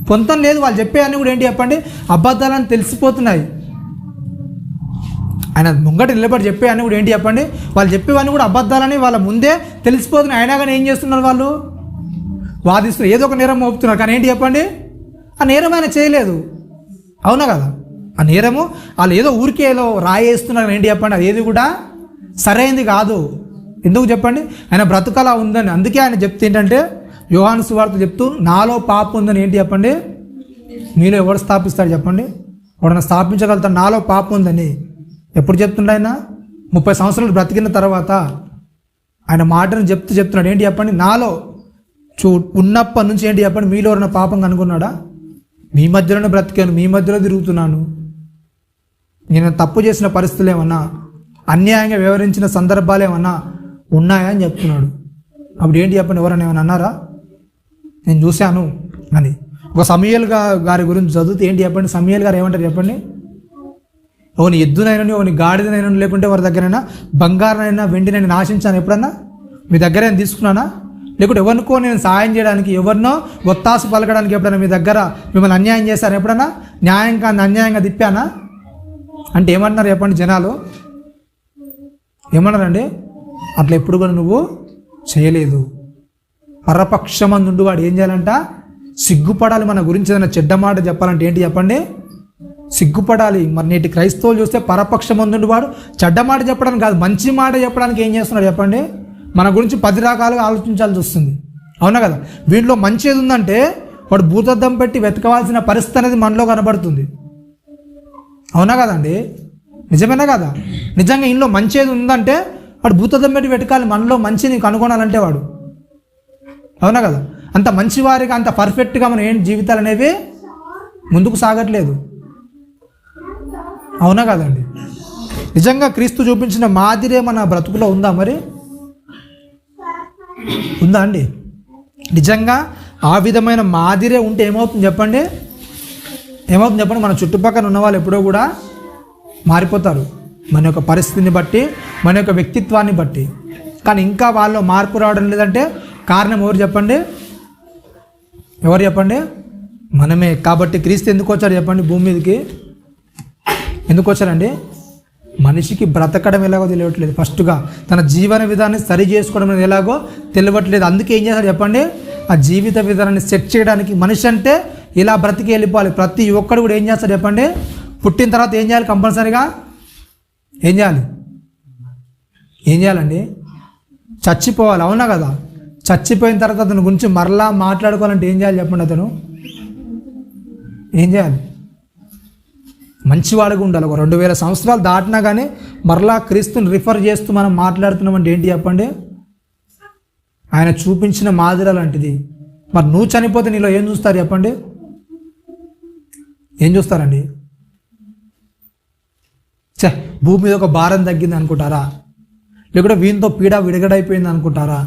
పొంతం లేదు. వాళ్ళు చెప్పేవన్నీ కూడా ఏంటి చెప్పండి? అబద్ధాలని తెలిసిపోతున్నాయి. ఆయన ముంగట నిలబడి చెప్పేవన్నీ కూడా ఏంటి చెప్పండి? వాళ్ళు చెప్పేవన్నీ కూడా అబద్ధాలని వాళ్ళ ముందే తెలిసిపోతున్నాయి. అయినా కానీ ఏం చేస్తున్నారు వాళ్ళు? వాదిస్తున్నారు, ఏదో ఒక నేరం మోపుతున్నారు. కానీ ఏంటి చెప్పండి? ఆ నేరం ఆయన చేయలేదు. అవునా కదా? ఆ నేరము వాళ్ళు ఏదో ఊరికే ఏదో రాయేస్తున్నారు. ఏంటి చెప్పండి? అది ఏది కూడా సరైనది కాదు. ఎందుకు చెప్పండి? ఆయన బ్రతుకలా ఉందని. అందుకే ఆయన చెప్తే ఏంటంటే, యోహాను సువార్త చెప్తూ నాలో పాపం ఉందని ఏంటి చెప్పండి? మీలో ఎవడు స్థాపిస్తాడు చెప్పండి? ఎవడన్నా స్థాపించగలుగుతాడు నాలో పాపం ఉందని? ఎప్పుడు చెప్తుండే ఆయన? 30 సంవత్సరాలు బ్రతికిన తర్వాత ఆయన మాటను చెప్తున్నాడు. ఏంటి చెప్పండి? నాలో ఉన్నప్పటి నుంచి ఏంటి చెప్పండి? మీలో ఎవరైనా పాపం కనుక్కున్నాడా? మీ మధ్యలోనే బ్రతికాను, మీ మధ్యలో తిరుగుతున్నాను. నేను తప్పు చేసిన పరిస్థితులు ఏమన్నా, అన్యాయంగా వివరించిన సందర్భాలు ఏమన్నా ఉన్నాయా అని చెప్తున్నాడు. అప్పుడు ఏంటి చెప్పండి? ఎవరైనా ఏమైనా అన్నారా? నేను చూశాను అని. ఒక సమూయేలు గారి గురించి చదివితే ఏంటి చెప్పండి? సమూయేలు గారు ఏమంటారు చెప్పండి? ఓని ఎద్దునైనా, ఓని గాడిదనైనా, లేకుంటే వారి దగ్గరైనా బంగారనైనా వెండినైనా నాశించాను ఎప్పుడన్నా? మీ దగ్గర నేను తీసుకున్నానా? లేకుంటే ఎవరికో నేను సహాయం చేయడానికి, ఎవరినో ఒత్తాసు పలకడానికి ఎప్పుడైనా మీ దగ్గర మిమ్మల్ని అన్యాయం చేశాను ఎప్పుడన్నా? న్యాయం కాదు అన్యాయంగా తిప్పానా అంటే ఏమంటున్నారు చెప్పండి జనాలు? ఏమన్నారండి? అట్లా ఎప్పుడు కూడా నువ్వు చేయలేదు. పరపక్షమందుండు వాడు ఏం చేయాలంట? సిగ్గుపడాలి. మన గురించి ఏదైనా చెడ్డ మాట చెప్పాలంటే ఏంటి చెప్పండి? సిగ్గుపడాలి. మరి నేటి క్రైస్తవులు చూస్తే పరపక్షమందుండు వాడు చెడ్డ మాట చెప్పడానికి కాదు, మంచి మాట చెప్పడానికి ఏం చేస్తున్నాడు చెప్పండి? మన గురించి 10 రకాలుగా ఆలోచించాల్సి వస్తుంది. అవునా కదా? వీటిలో మంచి ఏది ఉందంటే వాడు భూతద్దం పెట్టి వెతకవలసిన పరిస్థితి అనేది మనలో కనబడుతుంది. అవునా కదండి? నిజమేనా కదా? నిజంగా ఇంట్లో మంచి ఏది ఉందంటే వాడు భూతద్దం పెట్టి వెతకాలి. మనలో మంచిని కనుగొనాలంటే వాడు. అవునా కదా? అంత మంచివారిగా, అంత పర్ఫెక్ట్గా మనం ఏం జీవితాలు అనేవి ముందుకు సాగట్లేదు. అవునా కదండి? నిజంగా క్రీస్తు చూపించిన మాదిరే మన బ్రతుకులో ఉందా? మరి ఉందా అండి? నిజంగా ఆ విధమైన మాదిరే ఉంటే ఏమవుతుంది చెప్పండి? ఏమవుతుంది చెప్పండి? మన చుట్టుపక్కల ఉన్న వాళ్ళు ఎప్పుడో కూడా మారిపోతారు, మన యొక్క పరిస్థితిని బట్టి, మన యొక్క వ్యక్తిత్వాన్ని బట్టి. కానీ ఇంకా వాళ్ళు మార్పు రావడం లేదంటే కారణం ఎవరు చెప్పండి? ఎవరు చెప్పండి? మనమే. కాబట్టి క్రీస్తు ఎందుకు వచ్చాడు చెప్పండి భూమి మీదకి? ఎందుకు వచ్చారండి? మనిషికి బ్రతకడం ఎలాగో తెలియట్లేదు. ఫస్ట్గా తన జీవన విధానాన్ని సరి చేసుకోవడం అనేది ఎలాగో తెలియట్లేదు. అందుకే ఏం చేస్తాడు చెప్పండి? ఆ జీవిత విధానాన్ని సెట్ చేయడానికి మనిషి అంటే ఇలా బ్రతికి వెళ్ళిపోవాలి. ప్రతి ఒక్కడు కూడా ఏం చేస్తాడు చెప్పండి? పుట్టిన తర్వాత ఏం చేయాలి? కంపల్సరీగా ఏం చేయాలి? ఏం చేయాలండి? చచ్చిపోవాలి. అవునా కదా? చచ్చిపోయిన తర్వాత అతని గురించి మరలా మాట్లాడుకోవాలంటే ఏం చేయాలి చెప్పండి? అతను ఏం చేయాలి? మంచివాడుగా ఉండాలి. ఒక 2000 సంవత్సరాలు దాటినా కానీ మరలా క్రీస్తుని రిఫర్ చేస్తూ మనం మాట్లాడుతున్నామంటే ఏంటి చెప్పండి? ఆయన చూపించిన మాదిరి లాంటిది. మరి నువ్వు చనిపోతే నీలో ఏం చూస్తారు చెప్పండి? ఏం చూస్తారండి? భూమి మీద ఒక భారం తగ్గింది అనుకుంటారా? లేకుంటే వీనితో పీడ విడగడైపోయింది అనుకుంటారా?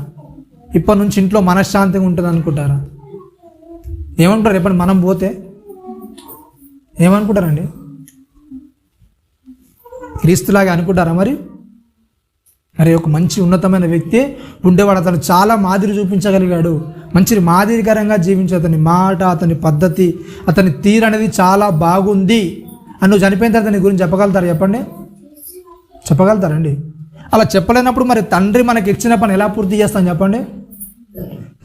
ఇప్పటి నుంచి ఇంట్లో మనశ్శాంతిగా ఉంటుంది అనుకుంటారా? ఏమంటారు చెప్పండి? మనం పోతే ఏమనుకుంటారండి? క్రీస్తులాగా అనుకుంటారా? మరి మరి ఒక మంచి ఉన్నతమైన వ్యక్తి ఉండేవాడు. అతను చాలా మాదిరి చూపించగలిగాడు. మంచి మాదిరికరంగా జీవించే అతని మాట, అతని పద్ధతి, అతని తీరు అనేది చాలా బాగుంది అని నువ్వు చనిపోయిన తర్వాత నీ గురించి చెప్పగలుగుతారు? చెప్పండి, చెప్పగలుగుతారండి? అలా చెప్పలేనప్పుడు మరి తండ్రి మనకి ఇచ్చిన పని ఎలా పూర్తి చేస్తాం చెప్పండి?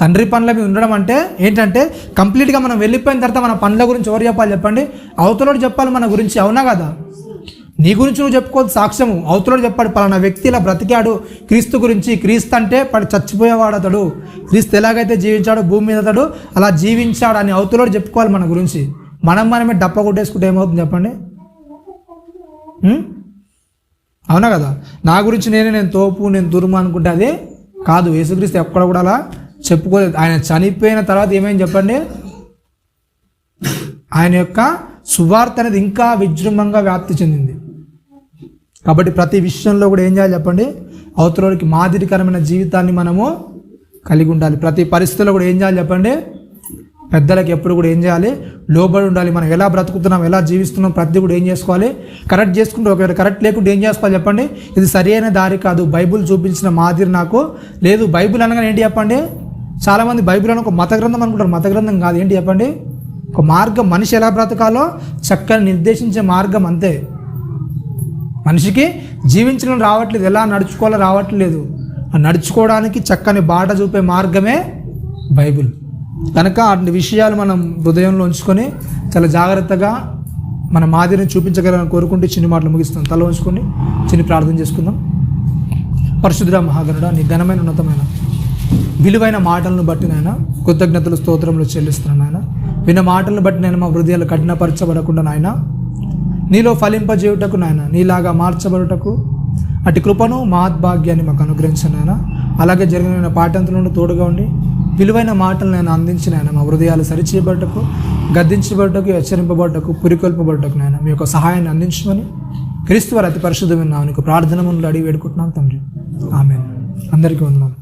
తండ్రి పనుల మీద ఉండడం అంటే ఏంటంటే కంప్లీట్గా మనం వెళ్ళిపోయిన తర్వాత మన పనుల గురించి ఎవరు చెప్పాలి చెప్పండి? అవతలోడు చెప్పాలి మన గురించి, అవునా కదా? నీ గురించి నువ్వు చెప్పుకోవచ్చు సాక్ష్యము, అవతలోడు చెప్పాడు పలానా వ్యక్తి ఇలా బ్రతికాడు క్రీస్తు గురించి. క్రీస్తు అంటే చచ్చిపోయేవాడు అతడు, క్రీస్తు ఎలాగైతే జీవించాడో భూమి మీద అతడు అలా జీవించాడు అని అవతలోడు చెప్పుకోవాలి మన గురించి. మనమే డప్ప కొట్టేసుకుంటే ఏమవుతుంది చెప్పండి? అవునా కదా? నా గురించి నేను తోపు, నేను దుర్మ అనుకుంటే అదే కాదు. యేసుక్రీస్తు ఎక్కడ కూడా అలా చెప్పుకోలేదు. ఆయన చనిపోయిన తర్వాత ఏమైంది చెప్పండి? ఆయన యొక్క సువార్త అనేది ఇంకా విజృంభంగా వ్యాప్తి చెందింది. కాబట్టి ప్రతి విషయంలో కూడా ఏం చేయాలి చెప్పండి? అవతలోకి మాదిరికరమైన జీవితాన్ని మనము కలిగి ఉండాలి. ప్రతి పరిస్థితుల్లో కూడా ఏం చేయాలి చెప్పండి? పెద్దలకు ఎప్పుడు కూడా ఏం చేయాలి? లోబడి ఉండాలి. మనం ఎలా బ్రతుకుతున్నాం, ఎలా జీవిస్తున్నాం, ప్రతి కూడా ఏం చేసుకోవాలి? కరెక్ట్ చేసుకుంటూ, ఒకవేళ కరెక్ట్ లేకుండా ఏం చేసుకోవాలి చెప్పండి? ఇది సరి అయిన దారి కాదు, బైబుల్ చూపించిన మాదిరి నాకు లేదు. బైబుల్ అనగానే ఏంటి చెప్పండి? చాలామంది బైబుల్ అని ఒక మత గ్రంథం అనుకుంటారు. మత గ్రంథం కాదు. ఏంటి చెప్పండి? ఒక మార్గం, మనిషి ఎలా బ్రతకాలో చక్కని నిర్దేశించే మార్గం, అంతే. మనిషికి జీవించడం రావట్లేదు, ఎలా నడుచుకోవాలో రావట్లేదు. నడుచుకోవడానికి చక్కని బాట చూపే మార్గమే బైబిల్. కనుక అన్ని విషయాలు మనం హృదయంలో ఉంచుకొని చాలా జాగ్రత్తగా మన మాదిరిని చూపించగలని కోరుకుంటూ చిన్ని మాటలు ముగిస్తాం. తల ఉంచుకొని చిన్ని ప్రార్థన చేసుకుందాం. పరిశుద్ధ మహాగణుడా, నీ ఘనమైన ఉన్నతమైన విలువైన మాటలను బట్టి నాయన కృతజ్ఞతలు స్తోత్రములు చెల్లిస్తున్నాను నాయన. విన్న మాటలను బట్టి నేను మా హృదయాలు కఠినపరచబడకుండా నాయన నీలో ఫలింపజేయుటకు నాయన, నీలాగా మార్చబడుటకు అటు కృపను మహద్భాగ్యాన్ని మాకు అనుగ్రహించిన నాయన. అలాగే జరిగిన పాఠంతులను తోడుగా ఉండి విలువైన మాటలు నేను అందించిన ఆయన మా హృదయాలు సరిచేయబడ్డకు, గద్దించబడ్డకు, హెచ్చరింపబడ్డకు, పురికొల్పబడ్డకు నాయన మీ యొక్క సహాయాన్ని అందించమని క్రీస్తు వారి అతి పరిశుద్ధమైన నామమున ప్రార్థన ముందు అడిగి వేడుకుంటున్నాను తండ్రి. ఆమేన్. అందరికీ వందనాలు.